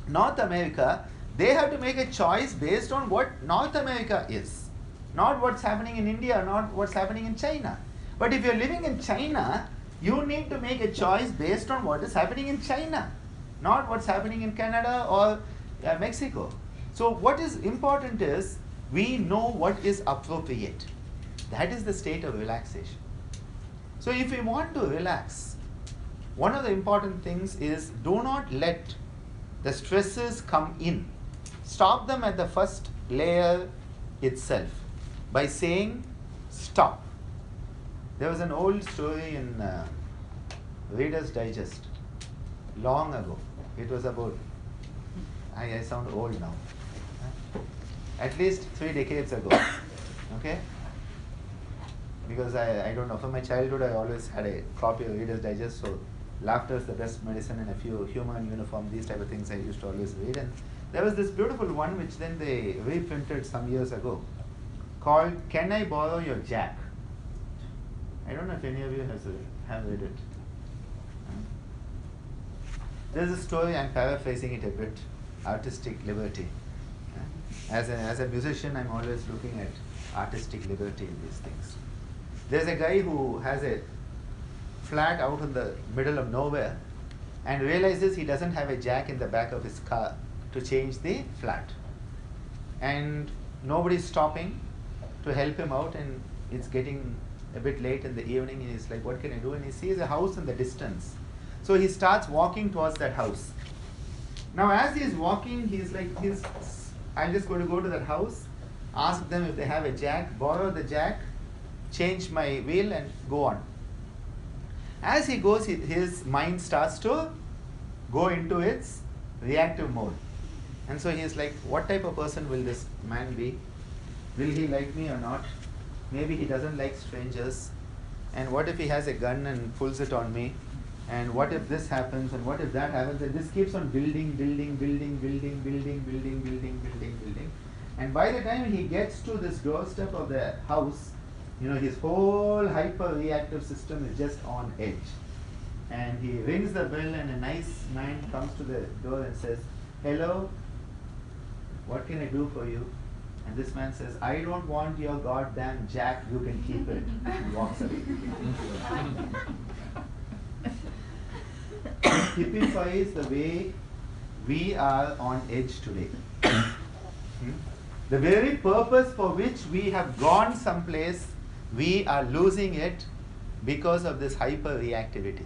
North America, they have to make a choice based on what North America is. Not what's happening in India, not what's happening in China. But if you're living in China, you need to make a choice based on what is happening in China, not what's happening in Canada or Mexico. So what is important is, we know what is appropriate. That is the state of relaxation. So if we want to relax, one of the important things is, do not let the stresses come in. Stop them at the first layer itself by saying, stop. There was an old story in Reader's Digest long ago. It was about, I sound old now, at least 3 decades ago. Okay? Because I don't know, from my childhood I always had a copy of Reader's Digest, so laughter is the best medicine, and a few humor and uniform, these type of things I used to always read. And there was this beautiful one which then they reprinted some years ago called Can I Borrow Your Jack? I don't know if any of you have read it. There's a story, I'm paraphrasing it a bit, artistic liberty. As a musician, I'm always looking at artistic liberty in these things. There's a guy who has a flat out in the middle of nowhere and realizes he doesn't have a jack in the back of his car to change the flat. And nobody's stopping to help him out, and it's getting a bit late in the evening, and he's like, what can I do? And he sees a house in the distance. So he starts walking towards that house. Now as he's walking, he's like, I'm just going to go to that house, ask them if they have a jack, borrow the jack, change my wheel and go on. As he goes, his mind starts to go into its reactive mode. And so he is like, what type of person will this man be? Will he like me or not? Maybe he doesn't like strangers. And what if he has a gun and pulls it on me? And what if this happens? And what if that happens? And this keeps on building. And by the time he gets to this doorstep of the house, his whole hyper-reactive system is just on edge. And he rings the bell, and a nice man comes to the door and says, "Hello, what can I do for you?" And this man says, "I don't want your goddamn jack, you can keep it." And walks away. It typifies the way we are on edge today. The very purpose for which we have gone someplace, we are losing it because of this hyper-reactivity.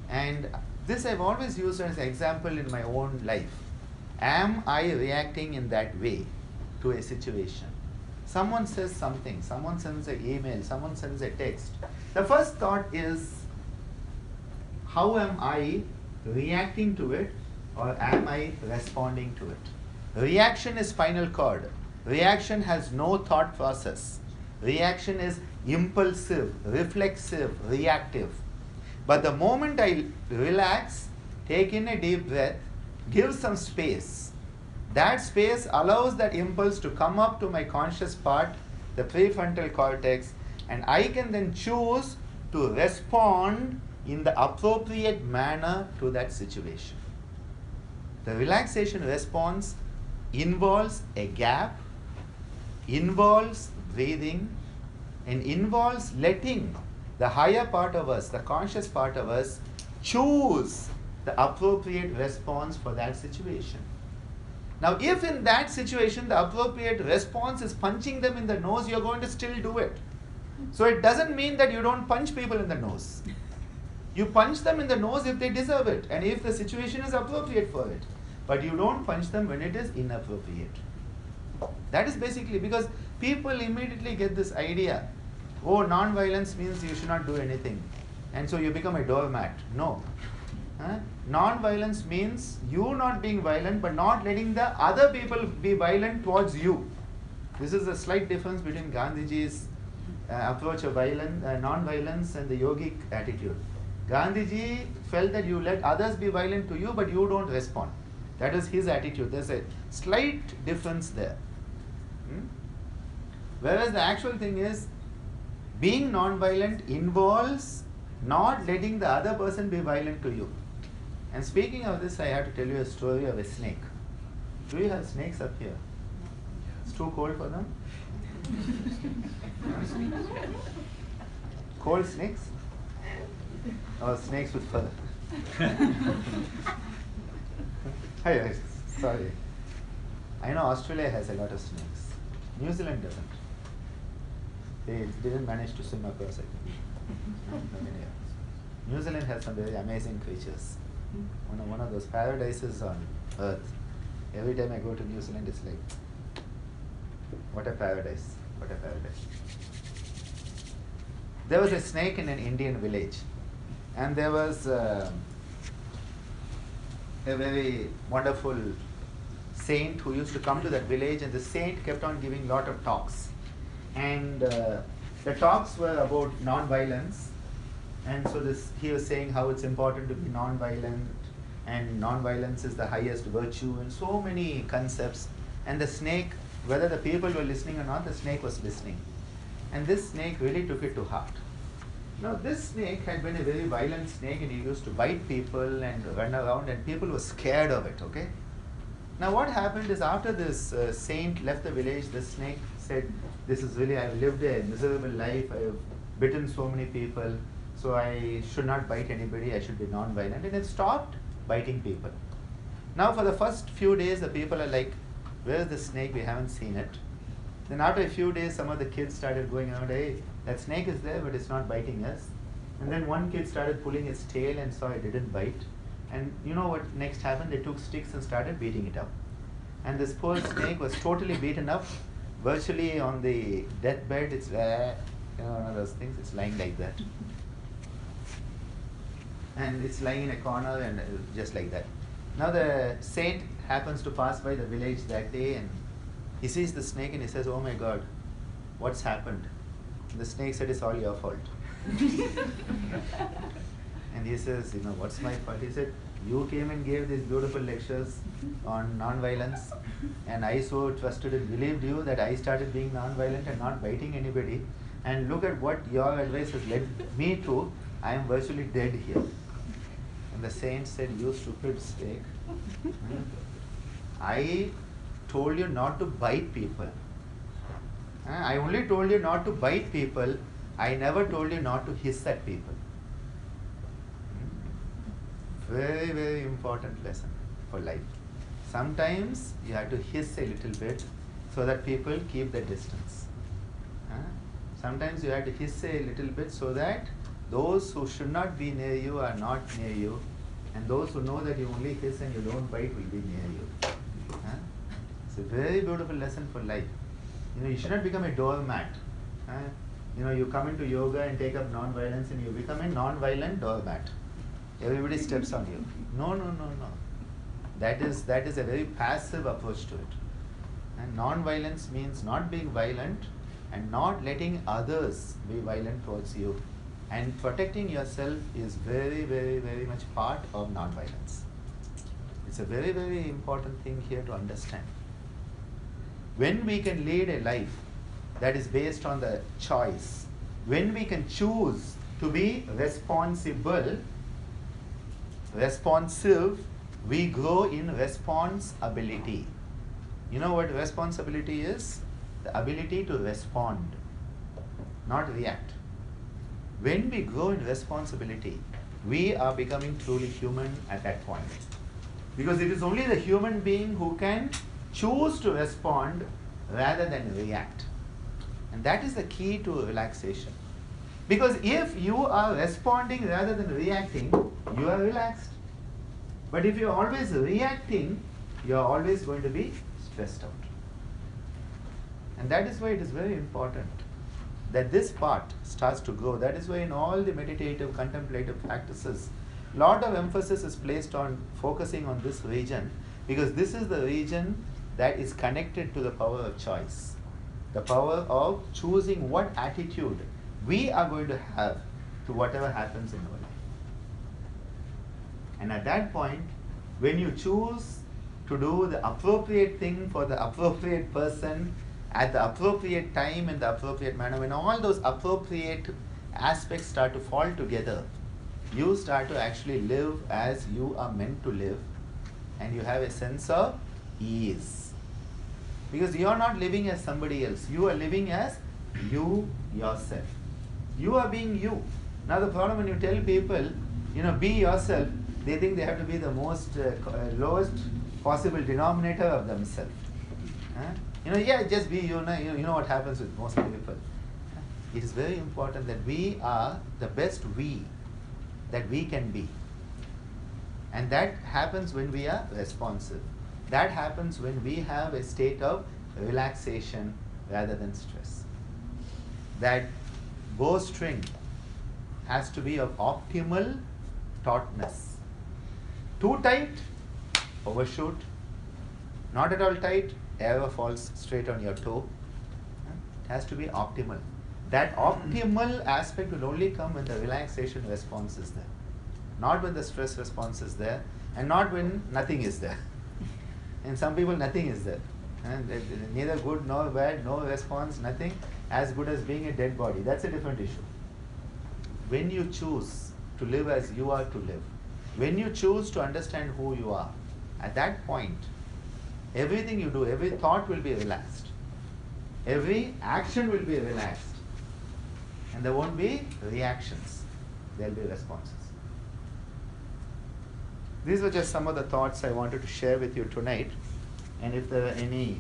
And this I've always used as an example in my own life. Am I reacting in that way to a situation? Someone says something, someone sends an email, someone sends a text. The first thought is, how am I reacting to it, or am I responding to it? Reaction is spinal cord. Reaction has no thought process. Reaction is impulsive, reflexive, reactive. But the moment I relax, take in a deep breath, give some space, that space allows that impulse to come up to my conscious part, the prefrontal cortex, and I can then choose to respond in the appropriate manner to that situation. The relaxation response involves a gap, involves breathing, and involves letting the higher part of us, the conscious part of us, choose the appropriate response for that situation. Now, if in that situation the appropriate response is punching them in the nose, you're going to still do it. So it doesn't mean that you don't punch people in the nose. You punch them in the nose if they deserve it, and if the situation is appropriate for it. But you don't punch them when it is inappropriate. That is basically because people immediately get this idea, oh, non-violence means you should not do anything, and so you become a doormat. No. Non-violence means you not being violent, but not letting the other people be violent towards you. This is a slight difference between Gandhiji's approach of non-violence and the yogic attitude. Gandhiji felt that you let others be violent to you, but you don't respond. That is his attitude. There's a slight difference there. Whereas the actual thing is, being non-violent involves not letting the other person be violent to you. And speaking of this, I have to tell you a story of a snake. Do you have snakes up here? It's too cold for them? Cold snakes? Or snakes with fur? Hey, sorry. I know Australia has a lot of snakes. New Zealand doesn't. They didn't manage to swim across it. New Zealand has some very amazing creatures. One of those paradises on earth. Every time I go to New Zealand, it's like, what a paradise, what a paradise. There was a snake in an Indian village, and there was a very wonderful saint who used to come to that village, and the saint kept on giving lot of talks. And the talks were about non-violence, and so he was saying how it's important to be non-violent, and non-violence is the highest virtue, and so many concepts. And the snake, whether the people were listening or not, the snake was listening. And this snake really took it to heart. Now, this snake had been a very violent snake, and he used to bite people and run around, and people were scared of it, okay? Now, what happened is, after this saint left the village, the snake said, this is really, I've lived a miserable life, I've bitten so many people, so I should not bite anybody, I should be non-violent, and it stopped biting people. Now, for the first few days, the people are like, where's the snake? We haven't seen it. Then after a few days, some of the kids started going around, hey, that snake is there, but it's not biting us. And then one kid started pulling his tail and saw it didn't bite. And you know what next happened? They took sticks and started beating it up. And this poor snake was totally beaten up, virtually on the deathbed. It's one of those things, it's lying like that. And it's lying in a corner and just like that. Now the saint happens to pass by the village that day, and he sees the snake and he says, "Oh my God, what's happened?" And the snake said, "It's all your fault." And he says, "What's my fault?" He said, "You came and gave these beautiful lectures on non-violence, and I so trusted and believed you that I started being non-violent and not biting anybody. And look at what your advice has led me to. I am virtually dead here." And the saint said, "You stupid snake. I told you not to bite people. I only told you not to bite people. I never told you not to hiss at people." Very, very important lesson for life. Sometimes you have to hiss a little bit so that people keep the distance. Sometimes you have to hiss a little bit so that those who should not be near you are not near you, and those who know that you only hiss and you don't bite will be near you. It's a very beautiful lesson for life. You should not become a doormat. You come into yoga and take up non-violence and you become a non-violent doormat. Everybody steps on you. No. That is a very passive approach to it. And non-violence means not being violent and not letting others be violent towards you. And protecting yourself is very, very, very much part of non-violence. It's a very, very important thing here to understand. When we can lead a life that is based on the choice, when we can choose to be responsive, we grow in responsibility. You know what responsibility is? The ability to respond, not react. When we grow in responsibility, we are becoming truly human at that point. Because it is only the human being who can choose to respond rather than react. And that is the key to relaxation. Because if you are responding rather than reacting, you are relaxed. But if you are always reacting, you are always going to be stressed out. And that is why it is very important that this part starts to grow. That is why in all the meditative, contemplative practices, a lot of emphasis is placed on focusing on this region, because this is the region that is connected to the power of choice. The power of choosing what attitude we are going to have to whatever happens in our life. And at that point, when you choose to do the appropriate thing for the appropriate person, at the appropriate time, in the appropriate manner, when all those appropriate aspects start to fall together, you start to actually live as you are meant to live, and you have a sense of ease. Because you are not living as somebody else. You are living as you yourself. You are being you. Now the problem when you tell people, be yourself, they think they have to be the most lowest possible denominator of themselves. Just be you. You know what happens with most people. It is very important that we are the best we that we can be. And that happens when we are responsive. That happens when we have a state of relaxation rather than stress. That bowstring has to be of optimal tautness. Too tight, overshoot. Not at all tight, arrow falls straight on your toe. It has to be optimal. That optimal aspect will only come when the relaxation response is there. Not when the stress response is there, and not when nothing is there. And some people, nothing is there. And neither good nor bad, no response, nothing, as good as being a dead body. That's a different issue. When you choose to live as you are to live, when you choose to understand who you are, at that point, everything you do, every thought will be relaxed. Every action will be relaxed. And there won't be reactions. There will be responses. These were just some of the thoughts I wanted to share with you tonight. And if there are any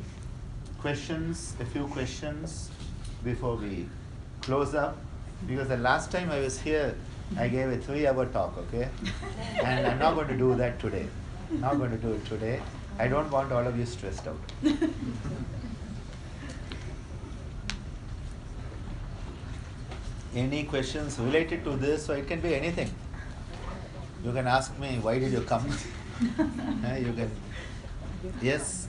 questions, a few questions before we close up. Because the last time I was here, I gave a 3-hour talk, okay? And I'm not going to do that today. Not going to do it today. I don't want all of you stressed out. Any questions related to this, or it can be anything. You can ask me, why did you come? You can. Yes.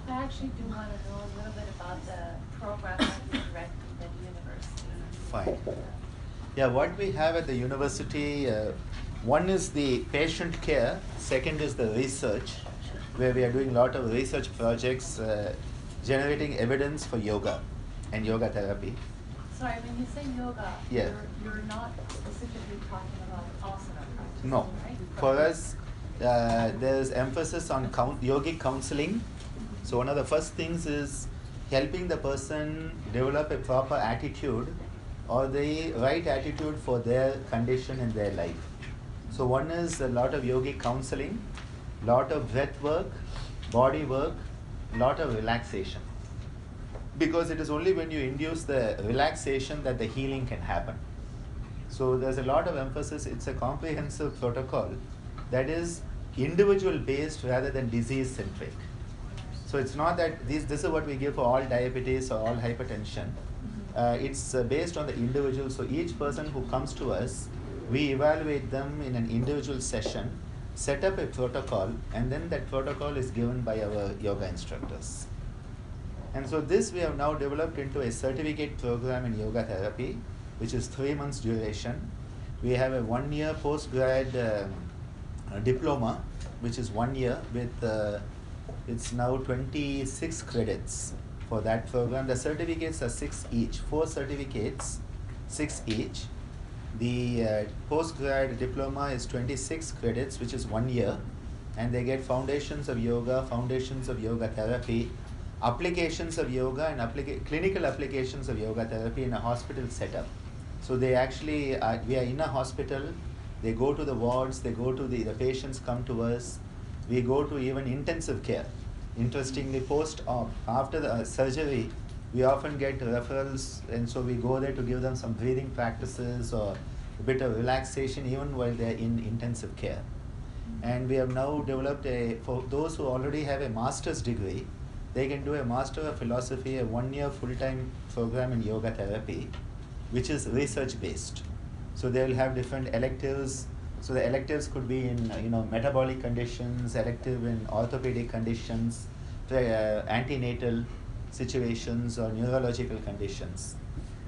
I actually do want to know a little bit about the program that you direct at the university. Fine. Yeah, what we have at the university, one is the patient care, second is the research, where we are doing a lot of research projects generating evidence for yoga and yoga therapy. Sorry, when you say yoga, Yeah. you're not specifically talking about asana practice, No. right? For us, there's emphasis on yogic counseling. So one of the first things is helping the person develop a proper attitude or the right attitude for their condition in their life. So one is a lot of yogic counseling, lot of breath work, body work, lot of relaxation. Because it is only when you induce the relaxation that the healing can happen. So there's a lot of emphasis. It's a comprehensive protocol that is individual based rather than disease centric. So it's not that this is what we give for all diabetes or all hypertension. It's based on the individual. So each person who comes to us, we evaluate them in an individual session, set up a protocol, and then that protocol is given by our yoga instructors. And so this we have now developed into a certificate program in yoga therapy, which is 3 months duration. We have a 1-year post-grad diploma, which is 1 year with, it's now 26 credits for that program. The certificates are 6 each, 4 certificates, 6 each. The post-grad diploma is 26 credits, which is 1 year, and they get foundations of yoga therapy, applications of yoga and clinical applications of yoga therapy in a hospital setup. So they actually, we are in a hospital, they go to the wards, they go to the patients come to us, we go to even intensive care. Interestingly, post-op, after the surgery, we often get referrals, and so we go there to give them some breathing practices or a bit of relaxation even while they're in intensive care. And we have now developed for those who already have a master's degree, they can do a Master of Philosophy, a 1-year full-time program in yoga therapy, which is research-based. So they will have different electives. So the electives could be in metabolic conditions, elective in orthopedic conditions, antenatal situations or neurological conditions.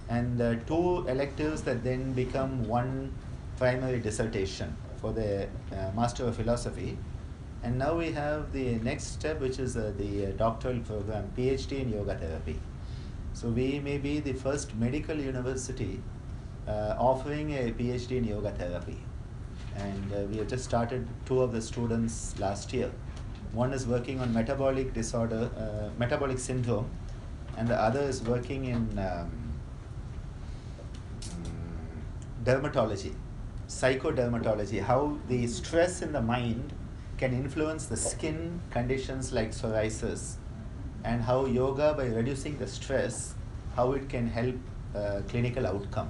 And 2 electives that then become 1 primary dissertation for the Master of Philosophy. And now we have the next step, which is the doctoral program, PhD in yoga therapy. So we may be the first medical university offering a PhD in yoga therapy. And we have just started 2 of the students last year. One is working on metabolic disorder, metabolic syndrome, and the other is working in dermatology, psychodermatology, how the stress in the mind can influence the skin conditions like psoriasis, and how yoga, by reducing the stress, how it can help clinical outcome.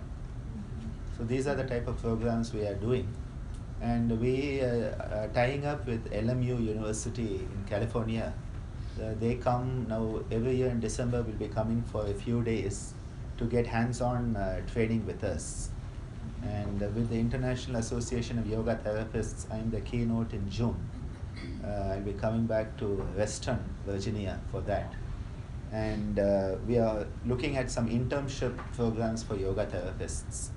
So these are the type of programs we are doing. And we are tying up with LMU University in California. They come now every year in December, will be coming for a few days to get hands-on training with us. And with the International Association of Yoga Therapists, I'm the keynote in June. I'll be coming back to Western Virginia for that. And we are looking at some internship programs for yoga therapists.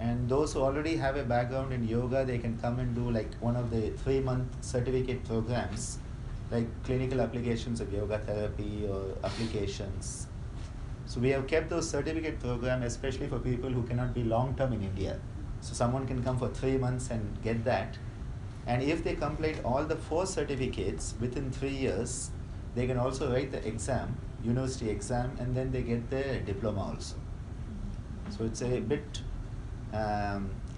And those who already have a background in yoga, they can come and do like one of the 3-month certificate programs, like clinical applications of yoga therapy or applications. So we have kept those certificate programs, especially for people who cannot be long-term in India. So someone can come for 3 months and get that. And if they complete all the 4 certificates within 3 years, they can also write the exam, university exam, and then they get their diploma also. So it's a bit,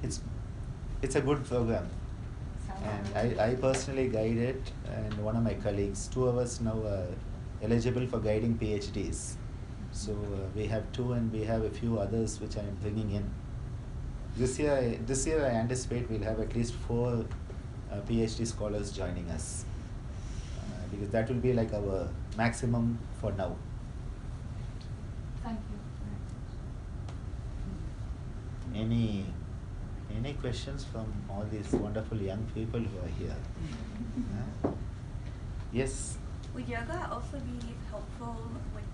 it's a good program. And I personally guide it, and one of my colleagues, 2 of us now are eligible for guiding PhDs. So we have 2, and we have a few others which I am bringing in. This year I anticipate we'll have at least 4 PhD scholars joining us, because that will be like our maximum for now. Thank you. Any any questions from all these wonderful young people who are here? Yes? Would yoga also be helpful with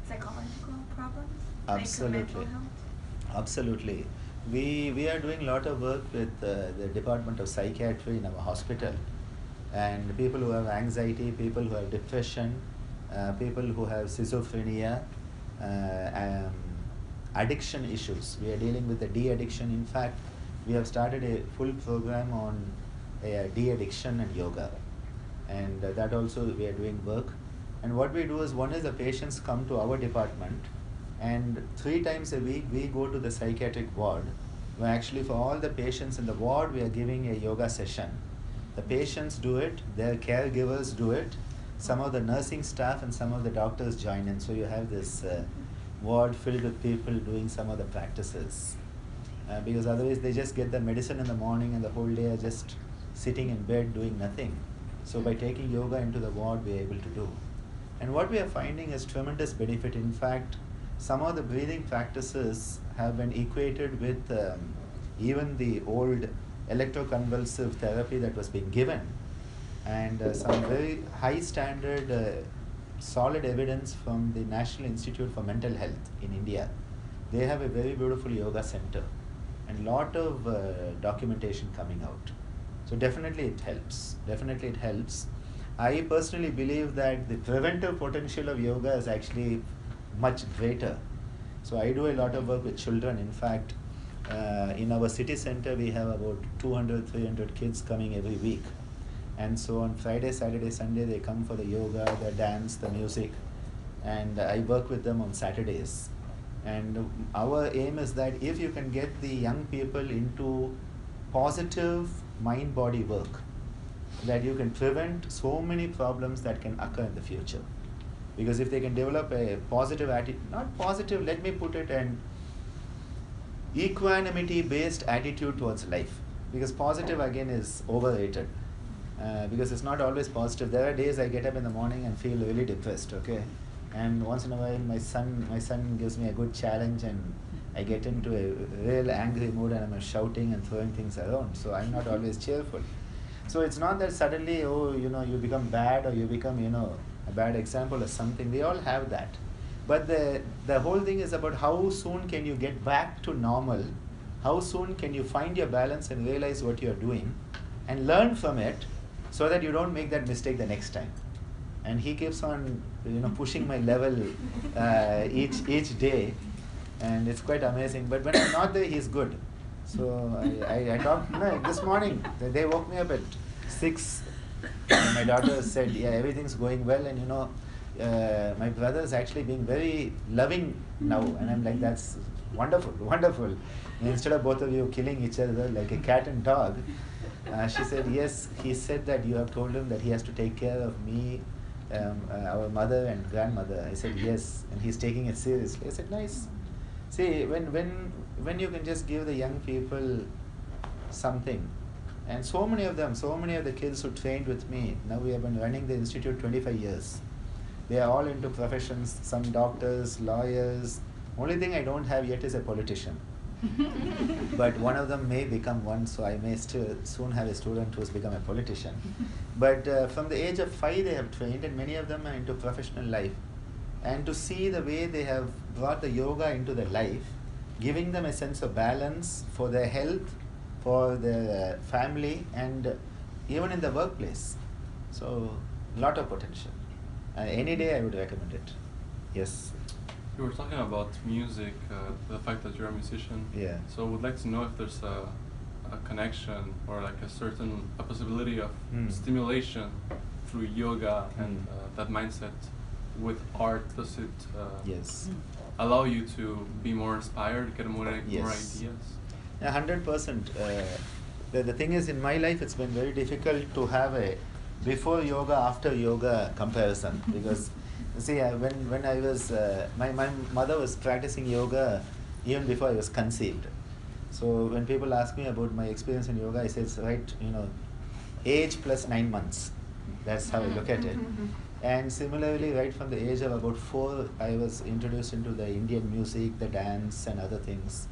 psychological problems? Absolutely. Like mental health? Absolutely. We are doing a lot of work with the Department of Psychiatry in our hospital, and people who have anxiety, people who have depression, people who have schizophrenia, um, addiction issues. We are dealing with the de-addiction. In fact, we have started a full program on de-addiction and yoga, and that also we are doing work. And what we do is, one is the patients come to our department, and 3 times a week we go to the psychiatric ward, where actually for all the patients in the ward we are giving a yoga session. The patients do it, their caregivers do it, some of the nursing staff and some of the doctors join in. So you have this ward filled with people doing some of the practices. Because otherwise they just get the medicine in the morning and the whole day are just sitting in bed doing nothing. So by taking yoga into the ward, we are able to do. And what we are finding is tremendous benefit. In fact, some of the breathing practices have been equated with even the old electroconvulsive therapy that was being given, and some very high standard solid evidence from the National Institute for Mental Health in India. They have a very beautiful yoga center and lot of documentation coming out. So definitely it helps. Definitely it helps. I personally believe that the preventive potential of yoga is actually much greater. So I do a lot of work with children. In fact, in our city center, we have about 200, 300 kids coming every week. And so on Friday, Saturday, Sunday, they come for the yoga, the dance, the music. And I work with them on Saturdays. And our aim is that if you can get the young people into positive mind-body work, that you can prevent so many problems that can occur in the future. Because if they can develop a positive attitude, not positive, let me put it, an equanimity-based attitude towards life. Because positive again is overrated. Because it's not always positive. There are days I get up in the morning and feel really depressed, okay? And once in a while my son gives me a good challenge and I get into a real angry mood and I'm shouting and throwing things around. So I'm not always cheerful. So it's not that suddenly, you become bad or you become, a bad example or something. We all have that. But the whole thing is about how soon can you get back to normal, how soon can you find your balance and realize what you're doing and learn from it so that you don't make that mistake the next time. And he keeps on, pushing my level each day, and it's quite amazing. But when I'm not there, he's good. So I talked, this morning, they woke me up at 6. And my daughter said, yeah, everything's going well, and my brother is actually being very loving now. And I'm like, that's wonderful, wonderful. And instead of both of you killing each other like a cat and dog, she said, yes, he said that you have told him that he has to take care of me, our mother and grandmother. I said, yes, and he's taking it seriously. I said, nice. See, when you can just give the young people something, and so many of the kids who trained with me, now we have been running the institute 25 years. They are all into professions, some doctors, lawyers. Only thing I don't have yet is a politician. But one of them may become one, so I may still soon have a student who has become a politician. But from the age of 5 they have trained, and many of them are into professional life. And to see the way they have brought the yoga into their life, giving them a sense of balance for their health, for their family, and even in the workplace. So, lot of potential. Any day I would recommend it. Yes. You were talking about music, the fact that you're a musician. Yeah. So would like to know if there's a connection or like a possibility of stimulation through yoga and that mindset with art. Does it yes. allow you to be more inspired, get more Yes. ideas? 100%. The thing is, in my life, it's been very difficult to have a before yoga, after yoga comparison. Because, see, when I was, my mother was practicing yoga even before I was conceived. So when people ask me about my experience in yoga, I say it's right, age plus 9 months. That's how I look at it. And similarly, right from the age of about 4, I was introduced into the Indian music, the dance and other things.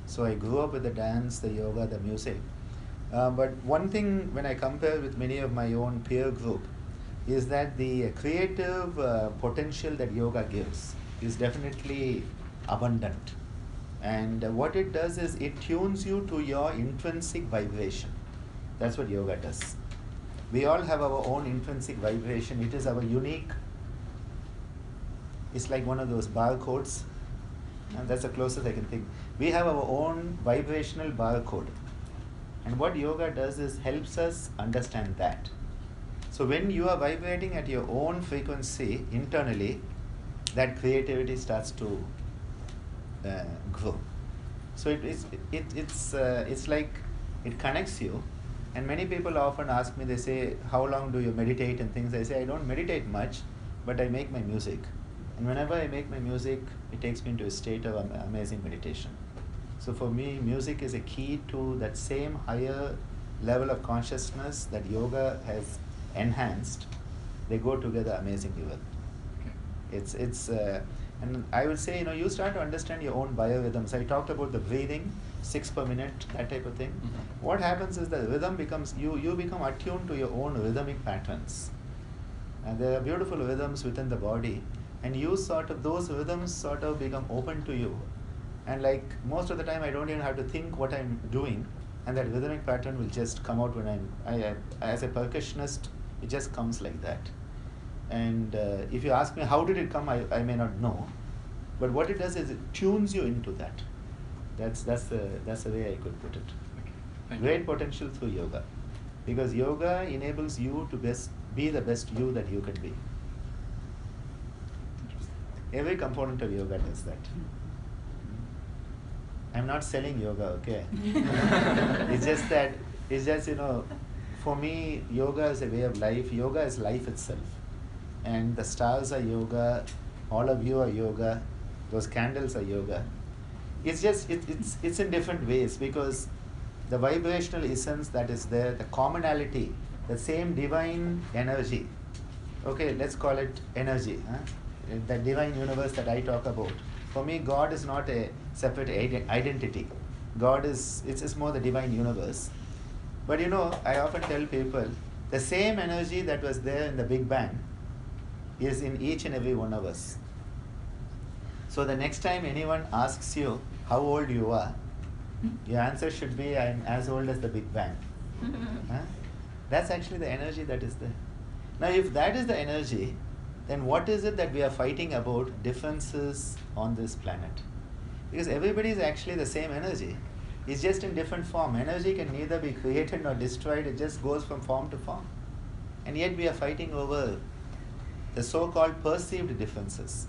So I grew up with the dance, the yoga, the music. But one thing when I compare with many of my own peer group is that the creative potential that yoga gives is definitely abundant. And what it does is it tunes you to your intrinsic vibration. That's what yoga does. We all have our own intrinsic vibration. It is our unique, it's like one of those barcodes, and that's the closest I can think. We have our own vibrational barcode. And what yoga does is helps us understand that. So when you are vibrating at your own frequency internally, that creativity starts to grow. So it's like it connects you. And many people often ask me, they say, how long do you meditate and things? I say, I don't meditate much, but I make my music. And whenever I make my music, it takes me into a state of amazing meditation. So for me, music is a key to that same higher level of consciousness that yoga has enhanced. They go together amazingly well. Okay. And I would say, you start to understand your own biorhythms. I talked about the breathing, 6 per minute, that type of thing. Mm-hmm. What happens is the rhythm becomes, you become attuned to your own rhythmic patterns. And there are beautiful rhythms within the body. And those rhythms sort of become open to you. And like most of the time, I don't even have to think what I'm doing. And that rhythmic pattern will just come out when as a percussionist, it just comes like that. And if you ask me how did it come, I may not know. But what it does is it tunes you into that. That's the way I could put it. Okay. Thank Great you. potential through yoga. Because yoga enables you to be the best you that you can be. Interesting. Every component of yoga does that. I'm not selling yoga, okay? it's just, for me, yoga is a way of life. Yoga is life itself. And the stars are yoga, all of you are yoga, those candles are yoga. It's just, it's in different ways because the vibrational essence that is there, the commonality, the same divine energy. Okay, let's call it energy. That divine universe that I talk about. For me, God is not a separate identity. God it's more the divine universe. But I often tell people, the same energy that was there in the Big Bang is in each and every one of us. So the next time anyone asks you how old you are, your answer should be, I'm as old as the Big Bang. That's actually the energy that is there. Now, if that is the energy, then what is it that we are fighting about differences on this planet? Because everybody is actually the same energy. It's just in different form. Energy can neither be created nor destroyed. It just goes from form to form. And yet we are fighting over the so-called perceived differences.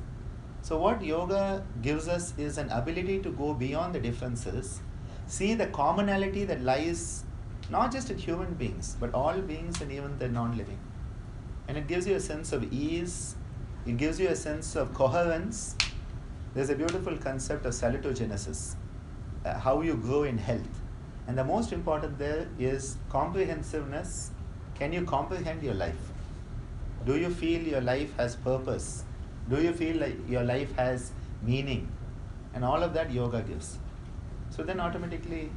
So what yoga gives us is an ability to go beyond the differences, see the commonality that lies not just in human beings, but all beings and even the non-living. And it gives you a sense of ease, it gives you a sense of coherence. There's a beautiful concept of salutogenesis, how you grow in health. And the most important there is comprehensiveness. Can you comprehend your life? Do you feel your life has purpose? Do you feel like your life has meaning? And all of that yoga gives. So then automatically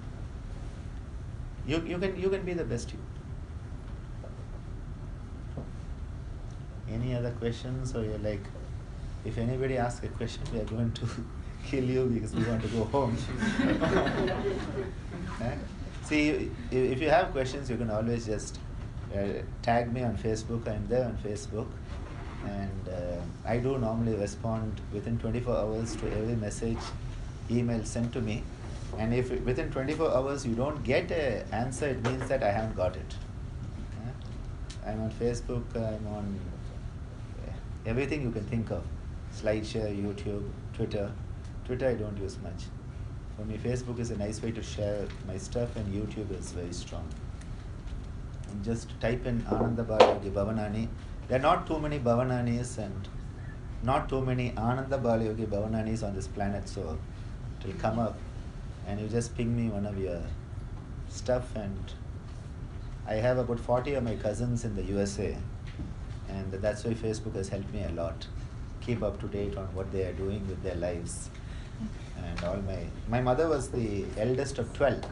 you can be the best you. Any other questions, or you're like, if anybody asks a question, we are going to kill you because we want to go home. See, if you have questions, you can always just tag me on Facebook. I'm there on Facebook. And I do normally respond within 24 hours to every message, email sent to me. And if within 24 hours you don't get an answer, it means that I haven't got it. I'm on Facebook, I'm on everything you can think of. SlideShare, YouTube, Twitter. Twitter I don't use much. For me, Facebook is a nice way to share my stuff, and YouTube is very strong. And just type in Ananda Balayogi Bhavanani. There are not too many Bhavananis and not too many Ananda Balayogi Bhavananis on this planet, so it will come up. And you just ping me one of your stuff, and I have about 40 of my cousins in the USA, and that's why Facebook has helped me a lot. Keep up to date on what they are doing with their lives. And all my mother was the eldest of 12.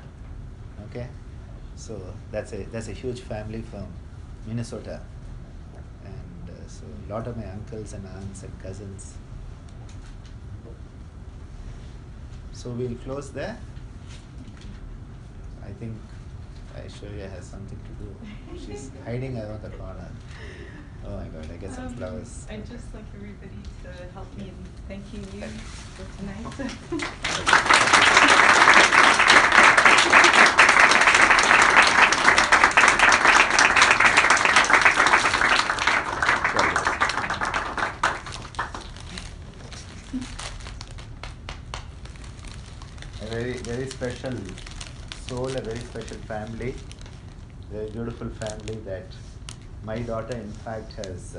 Okay, so that's a huge family from Minnesota, and so a lot of my uncles and aunts and cousins. So we'll close there. I think Aishwarya has something to do. She's hiding around the corner. Oh my God, I get some flowers. I'd just like everybody to help me in thanking you for tonight. A very, very special soul, a very special family, a very beautiful family that my daughter, in fact, has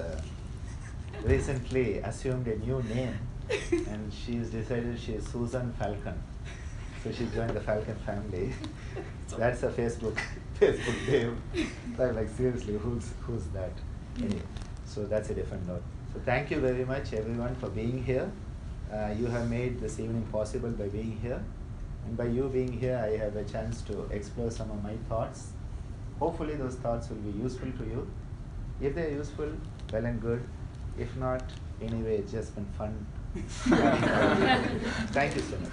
recently assumed a new name, and she's decided she is Susan Falcon. So she joined the Falcon family. That's a Facebook name. So I'm like, seriously, who's that? Anyway, so that's a different note. So thank you very much, everyone, for being here. You have made this evening possible by being here. And by you being here, I have a chance to explore some of my thoughts. Hopefully those thoughts will be useful to you. If they are useful, well and good. If not, anyway, it's just been fun. Thank you so much.